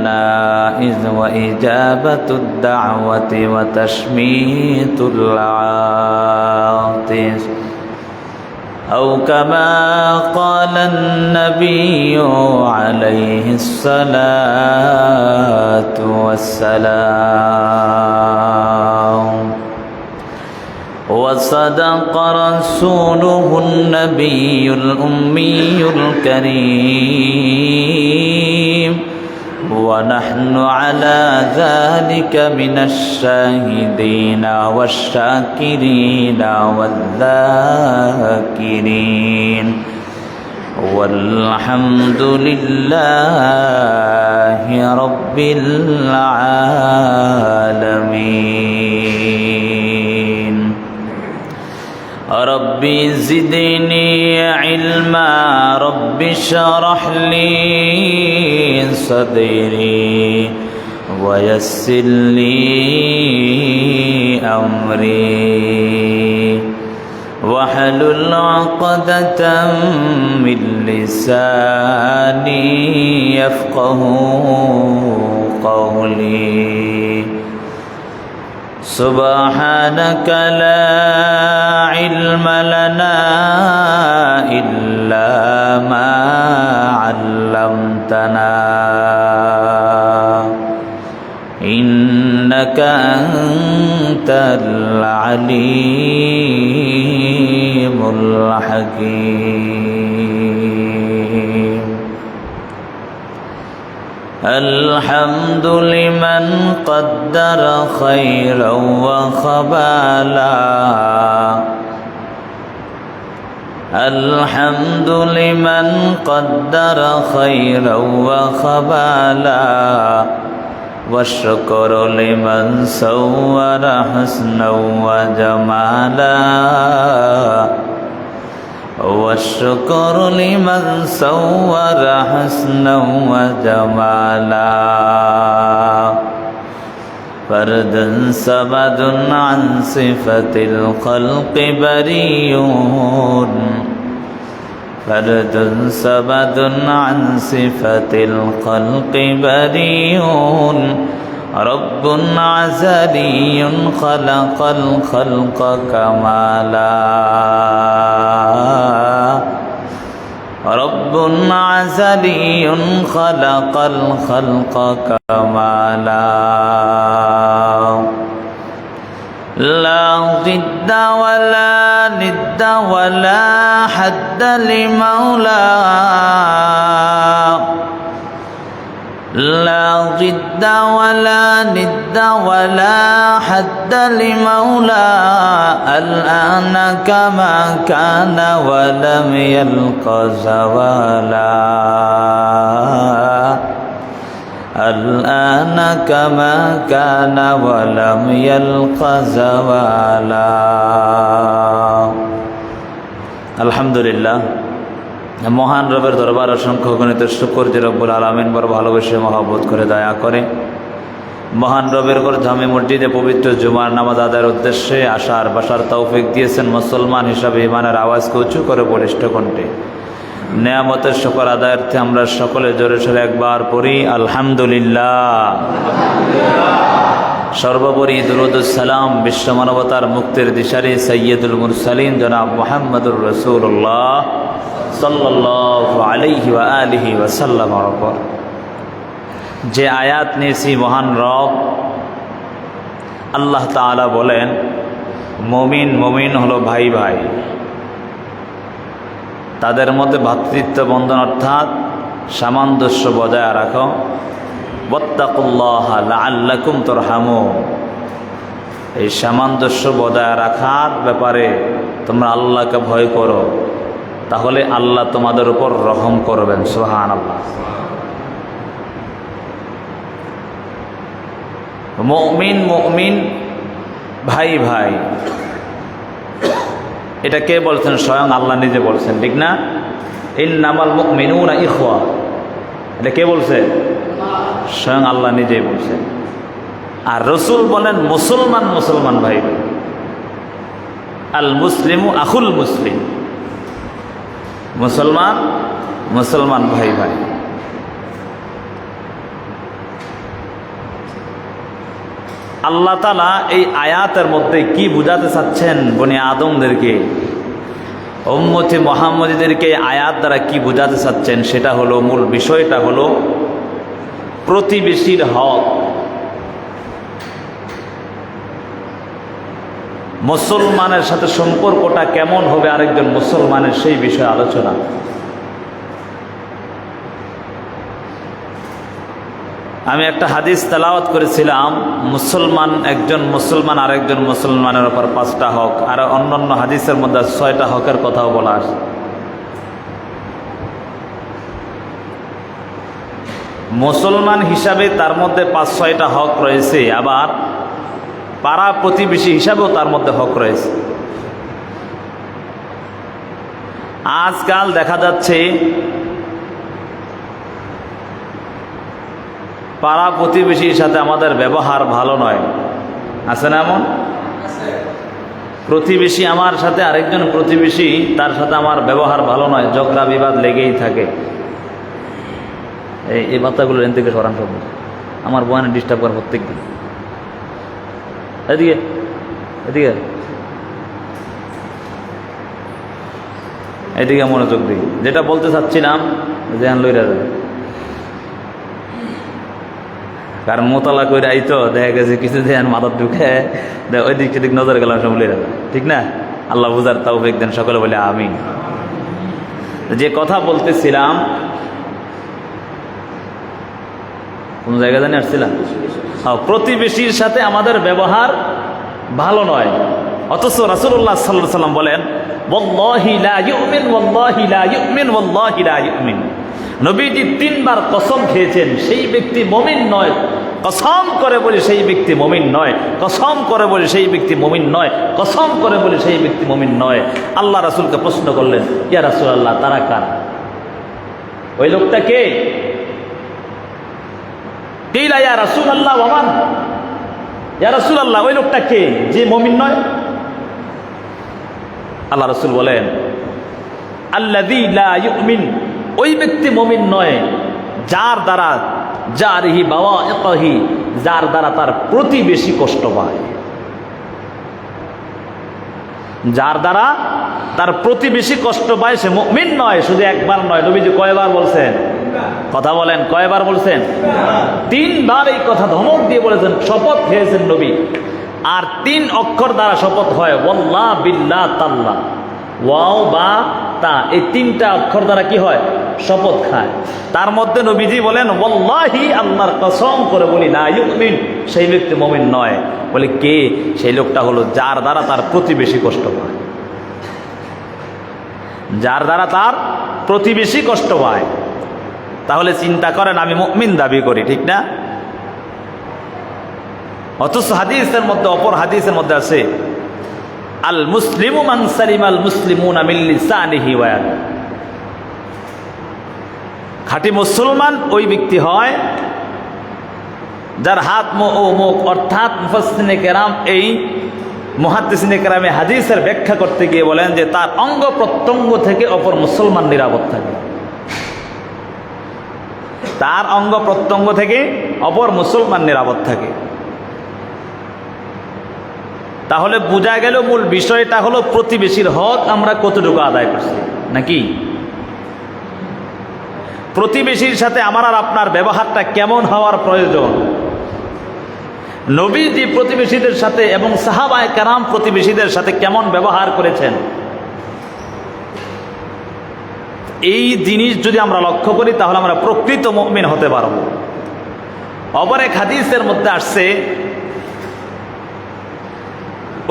الجنائز وإجابة الدعوة وتشميت العاطس أو كما قال النبي عليه الصلاة والسلام. وصدق رسوله النبي الأمي الكريم ونحن على ذلك من الشاهدين والشاكرين والذاكرين والحمد لله رب العالمين. ربي زدني علما رب اشرح لي صدري ويسر لي أمري واحلل عقدة من لساني يفقه قولي. سبحانك لا علم لنا إلا ما علمتنا إنك أنت العليم الحكيم. الحمد لمن قدر خيرا وخبالا الحمد لمن قدر خيرا وخبالا والشكر لمن صور حسنا وجمالا والشكر لمن صور حسنا وجمالا فردا سبد عن صفة الخلق بريون فرد سبد عن صفة الخلق بريون رب عزلي خلق الخلق كمالا رب عزلي خلق الخلق كمالا لا ضد ولا ند ولا حد لمولاه لا ضد ولا ند ولا حد لمولاه الآن كما كان ولم يلق زوالا الآن كما كان ولم يلق زوالا. আলহামদুলিল্লাহ, মহান রবের দরবার অসংখ্য গণিত শুকর যে রব্বুল আলামিন বড় ভালোবেসে মহব্বত করে দয়া করে মহান রবের ঘর জামে মসজিদে পবিত্র জুমার নামাজ আদায়ের উদ্দেশ্যে আসার বাসার তৌফিক দিয়েছেন। মুসলমান হিসাবে ইমানের আওয়াজকে উঁচু করে বলিষ্ঠ কণ্ঠে নেয়ামতের শুকর আদায়ার্থে আমরা সকলে জোরে সোরে একবার পড়ি আলহামদুলিল্লাহ। সর্বোপরি দুরূদুস সালাম বিশ্ব মানবতার মুক্তির দিশারি সৈয়দুল মুরসালিন জনাব মুহাম্মদুর রাসূলুল্লাহ সাল্লাল্লাহু আলাইহি ওয়া আলিহি ওয়াসাল্লামের উপর যে আয়াত নিয়েছি মহান রব আল্লাহ তাআলা বলেন, মুমিন মুমিন হলো ভাই ভাই, তাদের মধ্যে ভ্রাতৃত্ব বন্ধন অর্থাৎ সামঞ্জস্য বজায় রাখো। ওয়াত্তাকুল্লাহা লাআল্লাকুম তুরহামুন, এই সামঞ্জস্য বজায় রাখার ব্যাপারে তোমরা আল্লাহকে ভয় করো, তাহলে আল্লাহ তোমাদের উপর রহম করবেন। সুবহানাল্লাহ। মুমিন মুমিন ভাই ভাই, এটা কে বলছেন? স্বয়ং আল্লাহ নিজে বলছেন, ঠিক না? ইন্নামাল মুমিনুনা ইখওয়া, এটা কে বলছে? স্বয়ং আল্লাহ নিজেই বলছেন। আর রসুল বলেন মুসলমান মুসলমান ভাই ভাই, আল মুসলিমু আখুল মুসলিম, মুসলমান মুসলমান ভাই ভাই। আল্লাহ তাআলা এই আয়াতের মধ্যে কি বুঝাতে চাচ্ছেন বনি আদমদেরকে, উম্মতে মুহাম্মদীদেরকে আয়াত দ্বারা কি বুঝাতে চাচ্ছেন, সেটা হলো, মূল বিষয়টা হলো প্রতিবেশীর হক। মুসলমানের সাথে সম্পর্কটা কেমন হবে আরেকজন মুসলমানের, সেই বিষয়ে আলোচনা। আমি একটা হাদিস তেলাওয়াত করেছিলাম, মুসলমান, একজন মুসলমান আরেকজন মুসলমানের উপর 5টা হক, আর অন্যান্য হাদিসের মধ্যে 6টা হকের কথাও বলা আছে। মুসলমান হিসাবে তার মধ্যে 5-6টা হক রয়েছে, আবার পাড়া প্রতিবেশী হিসাবেও তার মধ্যে হক রয়েছে। আজকাল দেখা যাচ্ছে পাড়া প্রতিবেশীর সাথে আমাদের ব্যবহার ভালো নয়, আছে না এমন? প্রতিবেশী আমার সাথে, আরেকজন প্রতিবেশী তার সাথে আমার ব্যবহার ভালো নয়, ঝগড়া বিবাদ লেগেই থাকে। এই বাচ্চাগুলো এন থেকে সরান সব, আমার বয়ানে ডিস্টার্ব করে প্রত্যেক দিন। এদিকে এদিকে এদিকে মনোযোগ দিই। যেটা বলতে চাচ্ছিলাম, যেহান লইরা যাবে, কারণ মোতালা করে আইতো দেখা গেছে কিছু দেন মাথার ঢুকে ওই দিক সেদিক নজর গেলাম সব লইরা যাবে, ঠিক না? আল্লাহ বুঝার তৌফিক দেন, সকলে বলে আমিন। যে কথা বলতেছিলাম, কোন জায়গা জানি আসছিলাম, প্রতিবেশীর সাথে আমাদের ব্যবহার ভালো নয়, অথচ রাসূলুল্লাহ সাল্লাল্লাহু আলাইহি ওয়াসাল্লাম বলেন, ওয়াল্লাহি লা ইউমিন, ওয়াল্লাহি লা ইউমিন, ওয়াল্লাহি লা ইউমিন। নবীজি 3বার কসম খেয়েছেন, সেই ব্যক্তি মুমিন নয়। কসম করে বলে সেই ব্যক্তি মুমিন নয়, কসম করে বলে সেই ব্যক্তি মুমিন নয়, কসম করে বলে সেই ব্যক্তি মুমিন নয়। আল্লাহ রাসূলকে প্রশ্ন করলেন, ইয়া রাসূলুল্লাহ, তারা কার? ওই লোকটা কে? কিলা ইয়া রাসূলুল্লাহ ওয়া মান? ইয়া রাসূলুল্লাহ, ওই লোকটা কে যে মুমিন নয়? আল্লাহ রাসূল বলেন, আল্লাযী লা ইউমিন, ওই ব্যক্তি মুমিন নয় যার দ্বারা জারিহি বাওয়াইহি, যার দ্বারা তার প্রতিবেশী কষ্ট পায়। যার দ্বারা তার প্রতিবেশী কষ্ট পায় সে মুমিন নয়। শুধু একবার নয়, নবীজি কয়বার বলছেন? কথা বলেন, কয়বার বলছেন? 3বার এই কথা ধমক দিয়ে বলেছেন, শপথ খেয়েছেন নবী। আর 3 অক্ষর দ্বারা শপথ হয়, ওয়াল্লাহ, বিল্লাহ, তাল্লাহ, ওয়াও বা তা, এই 3টা অক্ষর দ্বারা কি হয়? শপথ খায়। তার মধ্যে নবীজি বলেন, ওয়াল্লাহি, আল্লাহর কসম করে বলি, লা ইউমিন, সেই ব্যক্তি মুমিন নয়। বলে কে? সেই লোকটা হলো যার দ্বারা তার প্রতিবেশী কষ্ট পায়, যার দ্বারা তার প্রতিবেশী কষ্ট পায়। তাহলে চিন্তা করেন, আমি মুমিন দাবি করি, ঠিক না? অথচ হাদিসের মধ্যে, অপর হাদিসের মধ্যে আছে, আল মুসলিমু মান সালিমাল মুসলিমুনা মিন লিসানিহি ওয়া ইয়াদিহি। খাঁটি মুসলমান ওই ব্যক্তি হয় যার হাত ও মুখ, অর্থাৎ মুফাসসিরিনে কেরাম, এই মুহাদ্দিসিনে কেরামে হাদিসের ব্যাখ্যা করতে গিয়ে বলেন যে তার অঙ্গ প্রত্যঙ্গ থেকে অপর মুসলমান নিরাপদ থাকে। তার অঙ্গ প্রত্যঙ্গ থেকে অপর মুসলমান নিরাপদ থাকে। তাহলে বোঝা গেল মূল বিষয়টা হলো প্রতিবেশীর হক আমরা কতটুকু আদায় করছি, নাকি প্রতিবেশীর সাথে আমার আর আপনার ব্যবহারটা কেমন হওয়ার প্রয়োজন। নবীজি প্রতিবেশীদের সাথে এবং সাহাবায়ে কেরাম প্রতিবেশীদের সাথে কেমন ব্যবহার করেছেন, এই জিনিস যদি আমরা লক্ষ্য করি তাহলে আমরা প্রকৃত মুমিন হতে পারব। অপর এক হাদিসের মধ্যে আসছে,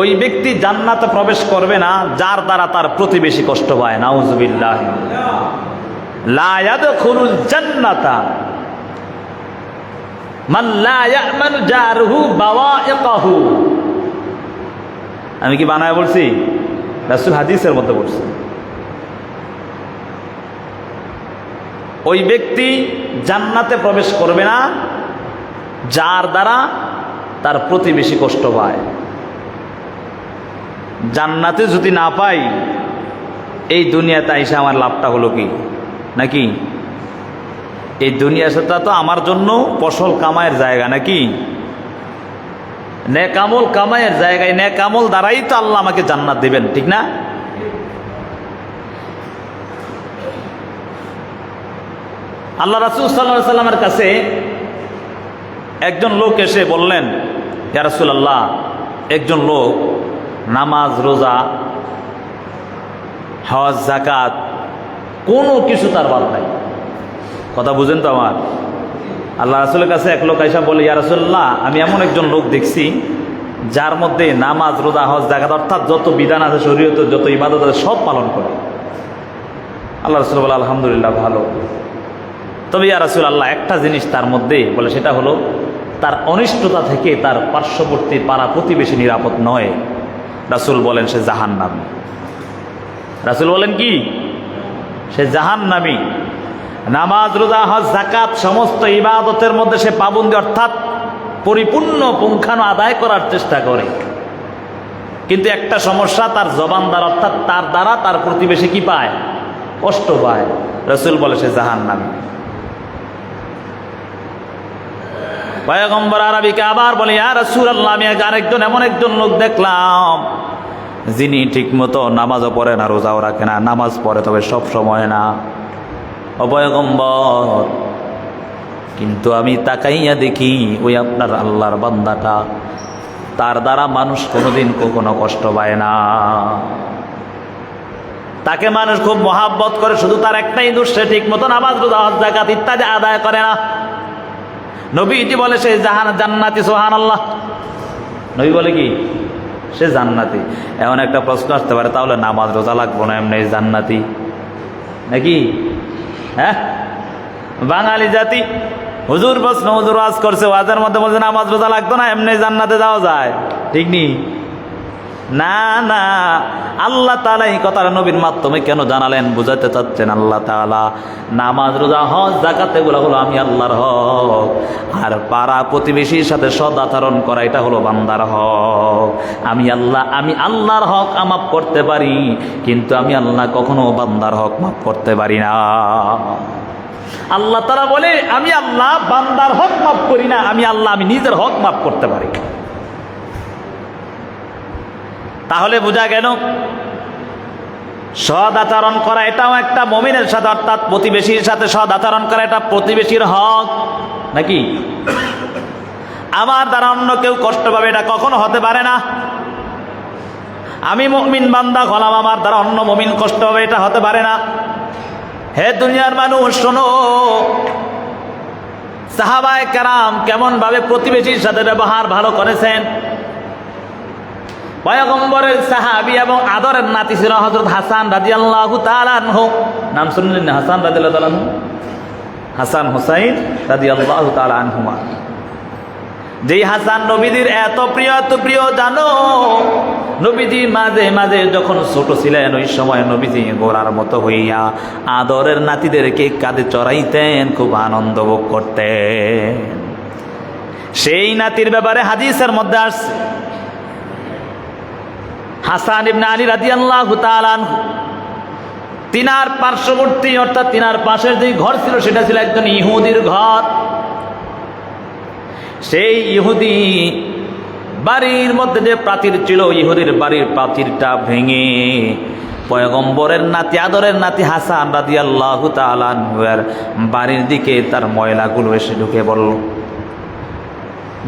ওই ব্যক্তি জান্নাতে প্রবেশ করবে না যার দ্বারা তার প্রতিবেশী কষ্ট পায়। নাউযুবিল্লাহ। লা ইয়াদখুলুল জান্নাতা মান লা ইয়ামানু জারুহু বাওয়াইকাহু। আমি কি বানায় বলছি? রাসূল হাদিসের মধ্যে বলছেন, ওই ব্যক্তি জান্নাতে প্রবেশ করবে না যার দ্বারা তার প্রতিবেশী কষ্ট পায়। জান্নাতে যদি না পাই, এই দুনিয়াতে আইসা আমার লাভটা হলো কি, নাকি এই দুনিয়াটা তো আমার জন্য ফসল কামায়ের জায়গা, নাকি নেক আমল কামাইয়ের জায়গায় নেক আমল দ্বারাই তো আল্লাহ আমাকে জান্নাত দিবেন, ঠিক না? আল্লাহ রাসূল সাল্লাল্লাহু আলাইহি সাল্লামের কাছে একজন লোক এসে বললেন, ইয়া রাসূলুল্লাহ, একজন লোক নামাজ, রোজা, হজ, যাকাত কোনো কিছু তার বাদ নাই। কথা বুঝেন তো আমার? আল্লাহ রাসূলের কাছে এক লোক আইসা বলে, ইয়া রাসূলুল্লাহ, আমি এমন একজন লোক দেখছি যার মধ্যে নামাজ, রোজা, হজ, যাকাত অর্থাৎ যত বিধান আছে শরীয়তের, যত ইবাদত আছে সব পালন করে। আল্লাহ রাসূল বলে, আলহামদুলিল্লাহ, ভালো। তবে ইয়া রাসূলুল্লাহ, একটা জিনিস তার মধ্যে বলে, সেটা হলো তার অনিষ্টতা থেকে তার পার্শ্ববর্তী পাড়া প্রতিবেশী নিরাপদ নয়। রাসূল বলেন, সে জাহান্নামী। রাসূল বলেন কি? সে জাহান্নামী। নামাজ, রোজা, হজ, যাকাত সমস্ত ইবাদতের মধ্যে সে পাবন্দী, অর্থাৎ পরিপূর্ণ পুঙ্খানু আদায় করার চেষ্টা করে, কিন্তু একটা সমস্যা, তার জবান দ্বারা অর্থাৎ তার দ্বারা তার প্রতিবেশী কি পায়? কষ্ট পায়। রাসূল বলে, সে জাহান্নামী। পয়গম্বর আরবীকে আবার বলে, ইয়া রাসূলুল্লাহ, আমি আরেকজন এমন একজন লোক দেখলাম যিনি ঠিক মতো নামাজও পড়ে না, রোজাও রাখে না, নামাজ পড়ে তবে সব সময় না। ও পয়গম্বর, কিন্তু আমি তাকাইয়া দেখি ওই আপনার আল্লাহর বান্দাটা, তার দ্বারা মানুষ কোনোদিন কখনো কষ্ট পায় না, তাকে মানুষ খুব মহাব্বত করে, শুধু তার একটাই দোষ, সে ঠিক মতো নামাজ, রোজা, হজ, যাকাত ইত্যাদি আদায় করে না। নবীজি বলে, সে জান্নাতি। সুবহানাল্লাহ। নবী বলে কি? সে জান্নাতি। এমন একটা প্রশ্ন আসতে পারে, তাহলে নামাজ রোজা লাগবো না, এমনি জান্নাতি নাকি? হ্যাঁ, বাঙালি জাতি। হুজুর প্রশ্ন, হুজুর ওয়াজ করছে, ওয়াজের মধ্যে বলছে নামাজ রোজা লাগতো না, এমনি জান্নাতে যাওয়া যায়, ঠিক নি? না না, আল্লাহ তাআলা এই কথাটা নবীর মাধ্যমে কেন জানালেন? বুঝাতে চাচ্ছেন আল্লাহ তাআলা নামাজ, রোজা, হজ, যাকাত এগুলো হলো আমি আল্লাহর হক, আর পাড়া প্রতিবেশীর সাথে সদ আচরণ করা এটা হলো বান্দার হক। আমি আল্লাহর হক মাফ করতে পারি, কিন্তু আমি আল্লাহ কখনো বান্দার হক মাফ করতে পারি না। আল্লাহ তাআলা বলে, আমি আল্লাহ বান্দার হক মাফ করি না, আমি নিজের হক মাফ করতে পারি। তাহলে বোঝা গেল সদ আচরণ করা এটাও একটা মুমিনের সাথে, অর্থাৎ প্রতিবেশীর সাথে সদ আচরণ করা এটা প্রতিবেশীর হক নাকি? আমার দ্বারা অন্য কেউ কষ্ট পাবে এটা কখনো হতে পারে না। আমি মুমিন বান্দা হলাম, আমার দ্বারা অন্য মুমিন কষ্ট পাবে এটা হতে পারে না। হে দুনিয়ার মানুষ, শোনো, সাহাবায়ে কেরাম কেমন ভাবে প্রতিবেশীর সাথে ব্যবহার ভালো করেছেন। পয়গম্বরের সাহাবী এবং আদরের নাতি ছিল হযরত হাসান রাদিয়াল্লাহু তাআলা আনহু। নাম শুনলেন না? হাসান রাদিয়াল্লাহু তাআলা আনহু, হাসান হুসাইন রাদিয়াল্লাহু তাআলা আনহুমা। যেই হাসান নবীজির এত প্রিয় জানো, নবীজি মাঝে মাঝে যখন ছোট ছিলেন ওই সময় নবীজি গোরার মতো হইয়া আদরের নাতিদেরকে কাঁধে চড়াইতেন, খুব আনন্দ ভোগ করতেন। সেই নাতির ব্যাপারে হাদিসের মধ্যে আসছে, হাসান ইবনে আলী রাদিয়াল্লাহু তাআলা আনহু, তিনার পার্শ্ববর্তী অর্থাৎ তিনার পাশের যে ঘর ছিল সেটা ছিল একজন ইহুদির ঘর। সেই ইহুদি বাড়ির মধ্যে যে প্রাচীর ছিল, ইহুদির বাড়ির প্রাচীরটা ভেঙে পয়গম্বরের নাতি, আদরের নাতি হাসান রাদিয়াল্লাহু তাআলা আনহুর বাড়ির দিকে তার ময়লাগুলো এসে ঢুকে পড়ল।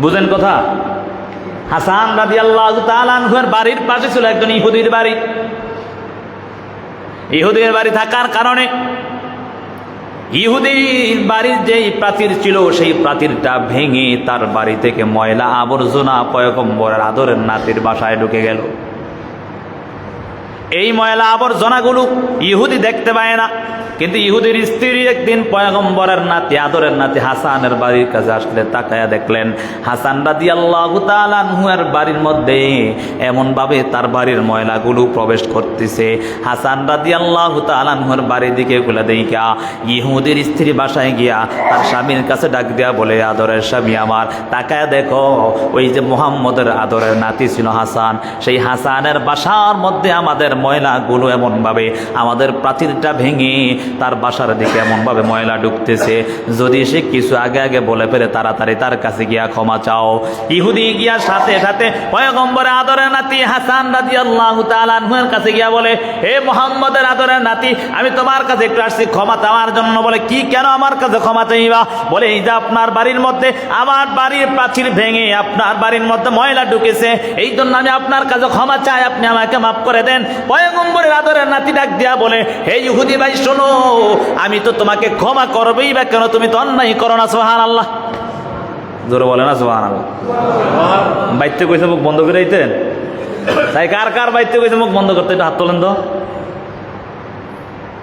বুঝেন কথা? হাসান রাদিয়াল্লাহু তাআলা আনহুর বাড়ির পাশে ছিল একজন ইহুদির বাড়ি। ইহুদির বাড়ি থাকার কারণে ইহুদির বাড়ির যেই প্রাচীর ছিল সেই প্রাচীরটা ভেঙে তার বাড়ি থেকে ময়লা আবর্জনা পয়গম্বরের আদরের নাতির বাসায় ঢুকে গেল। এই ময়লা আবর্জনাগুলো ইহুদি দেখতে পায় না, কিন্তু ইহুদির স্ত্রী একদিন পয়গম্বরের নাতি, আদরের নাতি হাসানের বাড়ির কাছে আসলে তাকায়া দেখলেন হাসান রাদিয়াল্লাহু তাআলা আনহুর বাড়ির মধ্যে এমনভাবে তার বাড়ির ময়লাগুলো প্রবেশ করতেছে। হাসান রাদিয়াল্লাহু তাআলা আনহুর বাড়ির দিকে গুলা দেইখা ইহুদির স্ত্রী বাসায় গিয়া তার স্বামীর কাছে ডাক দিয়া বলে, আদরের স্বামী আমার, তাকায়া দেখো ওই যে মুহাম্মদের আদরের নাতি ছিল হাসান, সেই হাসানের বাসার মধ্যে আমাদের ময়লাগুলো এমনভাবে আমাদের প্রাচীরটা ভেঙে তার বাসার দিকে এমনভাবে ময়লা ঢুকতেছে, যদি সে কিছু আগে আগে বলে ফেলে তাড়াতাড়ি তার কাছে গিয়া ক্ষমা চাও। ইহুদি গিয়া সাথে সাথে পয়গম্বরের আদরের নাতি হাসান রাদিয়াল্লাহু তাআলা আনহুর কাছে গিয়া বলে, হে মুহাম্মদের আদরের নাতি, আমি তোমার কাছে একটু আসছি ক্ষমা চাওয়ার জন্য। বলে, কি, কেন আমার কাছে ক্ষমা চাইবা? বলে, এই যে আপনার বাড়ির মধ্যে আমার বাড়ির প্রাচীর ভেঙে আপনার বাড়ির মধ্যে ময়লা ঢুকেছে, এই জন্য আমি আপনার কাছে ক্ষমা চাই, আপনি আমাকে মাফ করে দেন। পয়গম্বরের আদরের নাতি ডাক দিয়া বলে, হে ইহুদি ভাই শোনো, আমি তো তোমাকে ক্ষমা করবই বা কেন, তুমি তো অন্যায় করো না। সুবহানাল্লাহ, জোরে বলে না সুবহানাল্লাহ। বাইতে কইছে মুখ বন্ধ করে দিতেন, তাই কার কার বাইতে কইছে মুখ বন্ধ করতে, একটু হাত তোলেন তো।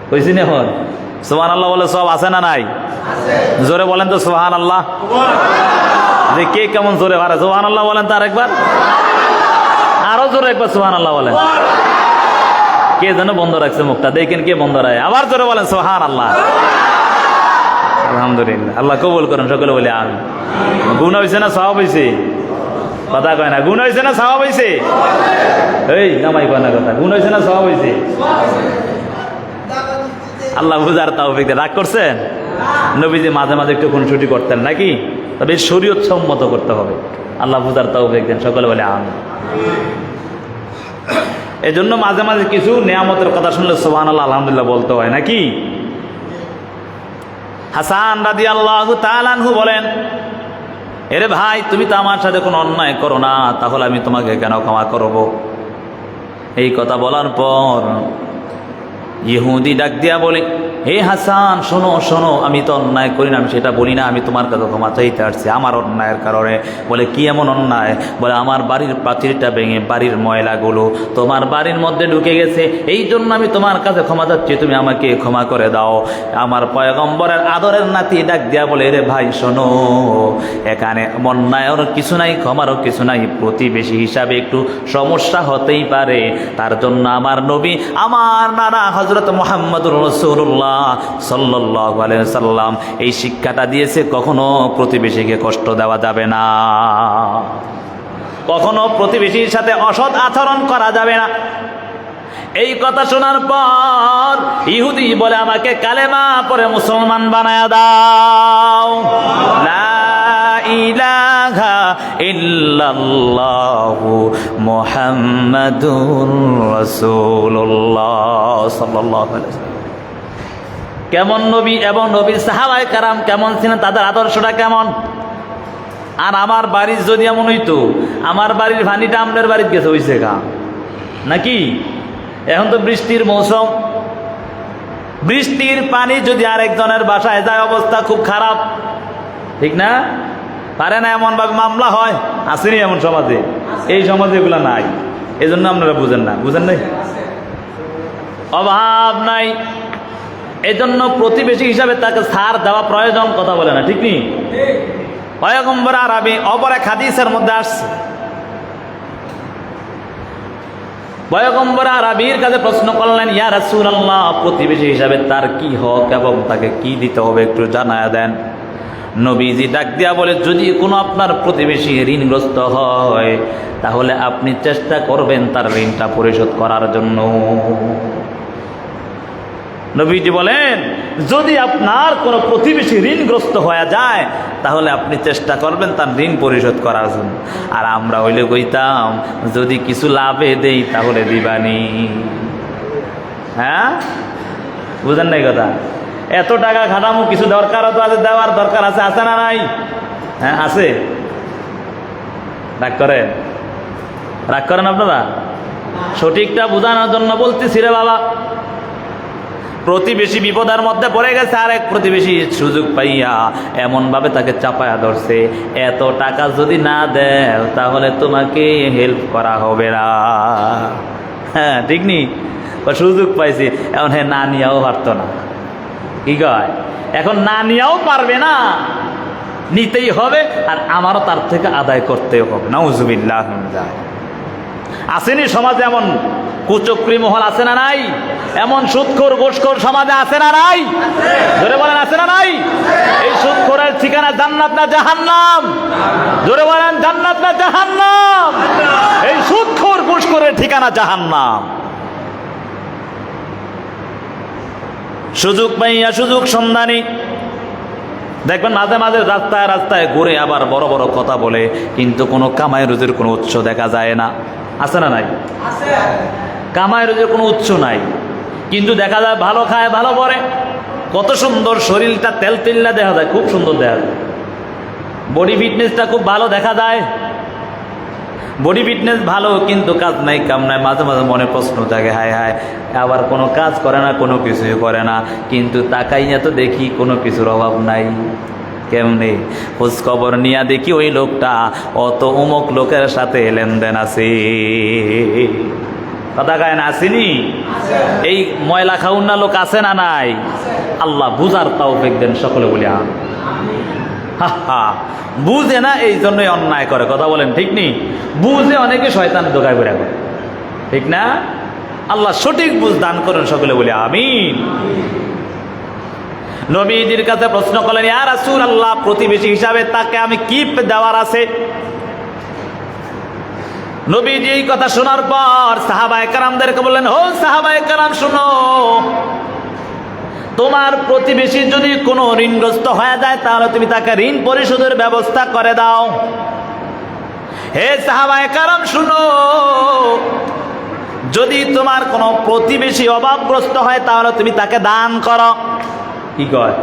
কইছি না এখন সুবহানাল্লাহ বলে সব আছে না নাই? জোরে বলেন তো সুবহানাল্লাহ। যে কে কেমন জোরে পারে সুবহানাল্লাহ বলেন তো আরেকবার, আরো জোরে একবার সুবহানাল্লাহ বলেন। কে যেন বন্ধ রাখছে মুখটা, দেখেন কে বন্ধ রাখে, আবার জোরে বলেন সুবহানাল্লাহ। আলহামদুলিল্লাহ, আল্লাহ কবুল করেন সকলে বলে আমিন। গুণ হয়েছে না সওয়াব হয়েছে? কথা কয় না, গুণ হয়েছে না সওয়াব হয়েছে? এই নামাই কয় না কথা, গুণ হয়েছে না সওয়াব হয়েছে? আল্লাহ বুঝার তৌফিক দেন। রাগ করছেন? নবীজি মাঝে মাঝে একটু খুনসুটি করতেন নাকি, তবে শরীয়ত সম্মত করতে হবে। আল্লাহ বুঝার তৌফিক দেন সকলে বলে আমিন। এই জন্য মাঝে মাঝে কিছু নিয়ামতের কথা শুনলে সুবহানাল্লাহ আলহামদুলিল্লাহ বলতে হয় নাকি। হাসান রাদিয়াল্লাহু তাআলা আনহু বলেন, এরে ভাই, তুমি তো আমার সাথে কোনো অন্যায় করো না, তাহলে আমি তোমাকে কেন ক্ষমা করব? এই কথা বলার পর ইহুদি ডাক দিয়া বলে, হে হাসান শোনো শোনো, আমি তো অন্যায় করি না, আমি সেটা বলি না, আমি তোমার কাছে ক্ষমা চাইতে আসছি আমার অন্যায়ের কারণে। বলে, কি এমন অন্যায়? বলে, আমার বাড়ির প্রাচীরটা ভেঙে বাড়ির ময়লাগুলো তোমার বাড়ির মধ্যে ঢুকে গেছে, এই জন্য আমি তোমার কাছে ক্ষমা চাচ্ছি, তুমি আমাকে ক্ষমা করে দাও। আমার পয়গম্বরের আদরের নাতি ডাক দিয়া বলে, রে ভাই শোনো, এখানে অন্যায়ের কিছু নাই, ক্ষমারও কিছু নাই, প্রতিবেশী হিসাবে একটু সমস্যা হতেই পারে, তার জন্য আমার নবী, আমার নানা হযরত মুহাম্মদুর রাসূলুল্লাহ সাল্লাল্লাহু আলাইহি সাল্লাম এই শিক্ষাটা দিয়েছে, কখনো প্রতিবেশীকে কষ্ট দেওয়া যাবে না, কখনো প্রতিবেশীর সাথে অসৎ আচরণ করা যাবে না। এই কথা শোনার পর ইহুদি বলে, আমাকে কালেমা পড়ে মুসলমান বানায়া দাও। লা ইলাহা ইল্লাল্লাহু মুহাম্মাদুর রাসূলুল্লাহ সাল্লাল্লাহু আলাইহি ওয়াসাল্লাম। কেমন নবী এবং নবীর সাহাবায়ে কেরাম কেমন ছিলেন, তাদের আদর্শটা কেমন। আর আমার বাড়ির যদি এমন হইতো, আমার বাড়ির পানিটা আপনার বাড়িতে গেছে হইছে গা নাকি। এখন তো বৃষ্টির মৌসুম, বৃষ্টির পানি যদি আরেকজনের বাসায় যায়, অবস্থা খুব খারাপ, ঠিক না? পারে না এমন ভাবে মামলা হয়, আসেনি এমন সমাজে? এই সমাজে এগুলা নাই, এই জন্য আপনারা বুঝেন না, বুঝেন নাই, অভাব নাই। এই জন্য প্রতিবেশী হিসাবে তাকে ছাড় দেওয়া প্রয়োজন, কথা বলে না, ঠিক নেই? পয়গম্বর আরবি অপর এক হাদিসের মধ্যে আসছে, পয়গম্বর আরবির কাছে প্রশ্ন করলেন, ইয়া রাসূলুল্লাহ, প্রতিবেশী হিসাবে তার কি হক এবং তাকে কি দিতে হবে একটু জানায়া দেন। নবীজি ডাক দিয়া বলে, যদি কোনো আপনার প্রতিবেশী ঋণগ্রস্ত হয়, তাহলে আপনি চেষ্টা করবেন তার ঋণটা পরিশোধ করার জন্য। নবীজি বলেন, যদি আপনার কোনো প্রতিবেশী ঋণগ্রস্ত হয়ে যায়, তাহলে আপনি চেষ্টা করবেন তার ঋণ পরিশোধ করার জন্য। আর আমরা হইলে কইতাম, যদি কিছু লাভে দেই তাহলে দিবানি। হ্যাঁ, বুঝেন নাই কথা? এত টাকা খাটামো, কিছু দরকার তো আছে, দেওয়ার দরকার আছে, আছে না নাই? হ্যাঁ আছে। রাগ করেন? রাগ করেন আপনারা? সঠিকটা বোঝানোর জন্য বলতেছি রে বাবা। প্রতিবেশী বিপদের মধ্যে পড়ে গেছে, আরেক প্রতিবেশী সুযোগ পাইয়া এমনভাবে তাকে চাপায়া ধরছে, এত টাকা যদি না দেও তাহলে তোমাকে হেল্প করা হবে না। হ্যাঁ ঠিক নি? সুযোগ পাইছি, এখন হ্যাঁ না নিয়েও পারতো না, কি কয়, এখন না নিয়েও পারবে না, নিতেই হবে, আর আমারও তার থেকে আদায় করতেও হবে। নাউজুবিল্লাহ। আসেনি সমাজে এমন কুচক্রী মহল, আছে না নাই? এমন সুদখোর ঘুষখোর সমাজে আছে না নাই? জোরে বলেন, আছে না নাই? এই সুদখোরের ঠিকানা জান্নাত না জাহান্নাম? জোরে বলেন, জান্নাত না জাহান্নাম? এই সুদখোর ঘুষখোরের ঠিকানা জাহান্নাম। সুযোগ পাইয়া সুযোগ সন্ধানী দেখবেন মাঝে মাঝে রাস্তায় রাস্তায় ঘুরে আবার বড় বড় কথা বলে, কিন্তু কোনো কামাই রুজির কোনো উৎস দেখা যায় না। আছে না নাই? কামাই রুজির কোনো উৎস নাই, কিন্তু দেখা যায় ভালো খায় ভালো পরে, কত সুন্দর শরীরটা তেল তেল্লা দেখা যায়, খুব সুন্দর দেখা যায়, বডি ফিটনেসটা খুব ভালো দেখা যায়, বডি ফিটনেস ভালো, কিন্তু কাজ নাই কাম নাই। মাঝে মাঝে মনে প্রশ্ন থাকে, হায় হায়, আবার কোনো কাজ করে না, কোনো কিছুই করে না, কিন্তু তাকাইয়া তো দেখি কোনো কিছুর অভাব নাই। কেমনে? খোঁজ খবর নিয়ে দেখি ওই লোকটা অত অমুক লোকের সাথে লেনদেন আছে। কথা গায় না? আসেনি? এই ময়লা খাউন্না লোক আছে না নাই? আল্লাহ বুঝার তৌফিক দেন সকলে বলি আমিন। বুঝে না, এই জন্যই অন্যায় করে। কথা বলেন ঠিক নেই? বুঝে অনেকে শয়তান ধোঁকায় বেড়া করে, ঠিক না? আল্লাহ সঠিক বুঝ দান করেন, সকলে বলি আমিন। নবীজির কাছে প্রশ্ন করলেন, ইয়া রাসূলুল্লাহ, প্রতিবেশী হিসাবে তাকে আমি কি দেওয়ার আছে? নবীজি এই কথা শোনার পর সাহাবায়ে কেরামদেরকে বললেন, ও সাহাবায়ে কেরাম শুনো, তোমার প্রতিবেশী যদি কোনো ঋণগ্রস্ত হয়ে যায় তাহলে তুমি তাকে ঋণ পরিশোধের ব্যবস্থা করে দাও। হে সাহাবায়ে কেরাম শুনো, যদি তোমার কোনো প্রতিবেশী অভাবগ্রস্ত হয় তাহলে তুমি তাকে দান করো। কি কয়?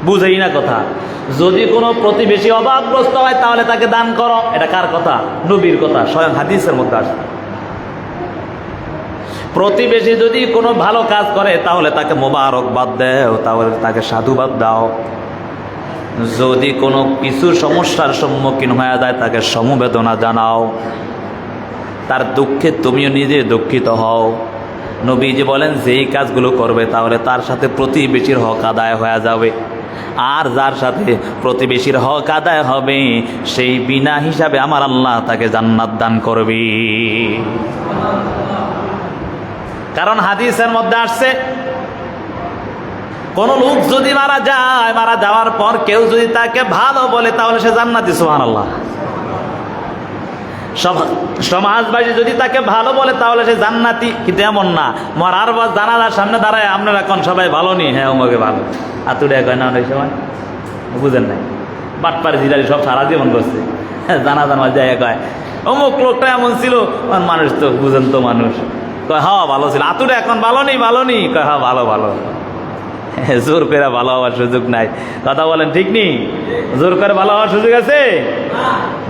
বুঝেই না কথা। যদি কোনো প্রতিবেশী অভাবগ্রস্ত হয় তাহলে তাকে দান করো, এটা কার কথা? নবীর কথা, স্বয়ং হাদিসের মধ্যে আসে। প্রতিবেশী যদি কোনো ভালো কাজ করে তাহলে তাকে মোবারকবাদ দাও, তাহলে তাকে সাধুবাদ দাও। যদি কোনো কিছু সমস্যার সম্মুখীন হয়ে যায় তাকে সমবেদনা জানাও, তার দুঃখে তুমিও নিজে দুঃখিত হও। নবীজি বলেন, যেই কাজগুলো করবে তাহলে তার সাথে প্রতিবেশীর হক আদায় হয়ে যাবে, আর যার সাথে প্রতিবেশীর হক আদায় হবে সেই বিনা হিসাবে আমার আল্লাহ তাকে জান্নাত দান করবে। কারণ হাদিসের মধ্যে আসছে, কোন লোক যদি মারা যায়, মারা যাওয়ার পর কেউ যদি তাকে ভালো বলে তাহলে সে জান্নাতি। সুবহানাল্লাহ। সমাজবাসী যদি তাকে ভালো বলে তাহলে সে জান্নাতি। কিন্তু এমন না, মরার পর জানালার সামনে দাঁড়ায় আপনারা এখন সবাই ভালো নি, হ্যাঁ আমাকে ভালো আতুরে কয় না অনেক সময়, বুঝেন নাই? বাটপার জিলারি সব সারা জীবন করছে, জানা যায় কয় অমুক লোকটা এমন ছিল, মানুষ তো বুঝেন তো, মানুষ কয় হ্যাঁ ভালো ছিল, আতুরে এখন ভালো নেই, কয় হ্যাঁ ভালো। জোর করে ভালো হওয়ার সুযোগ নাই। কথা বলেন ঠিক নেই? জোর করে ভালো হওয়ার সুযোগ আছে?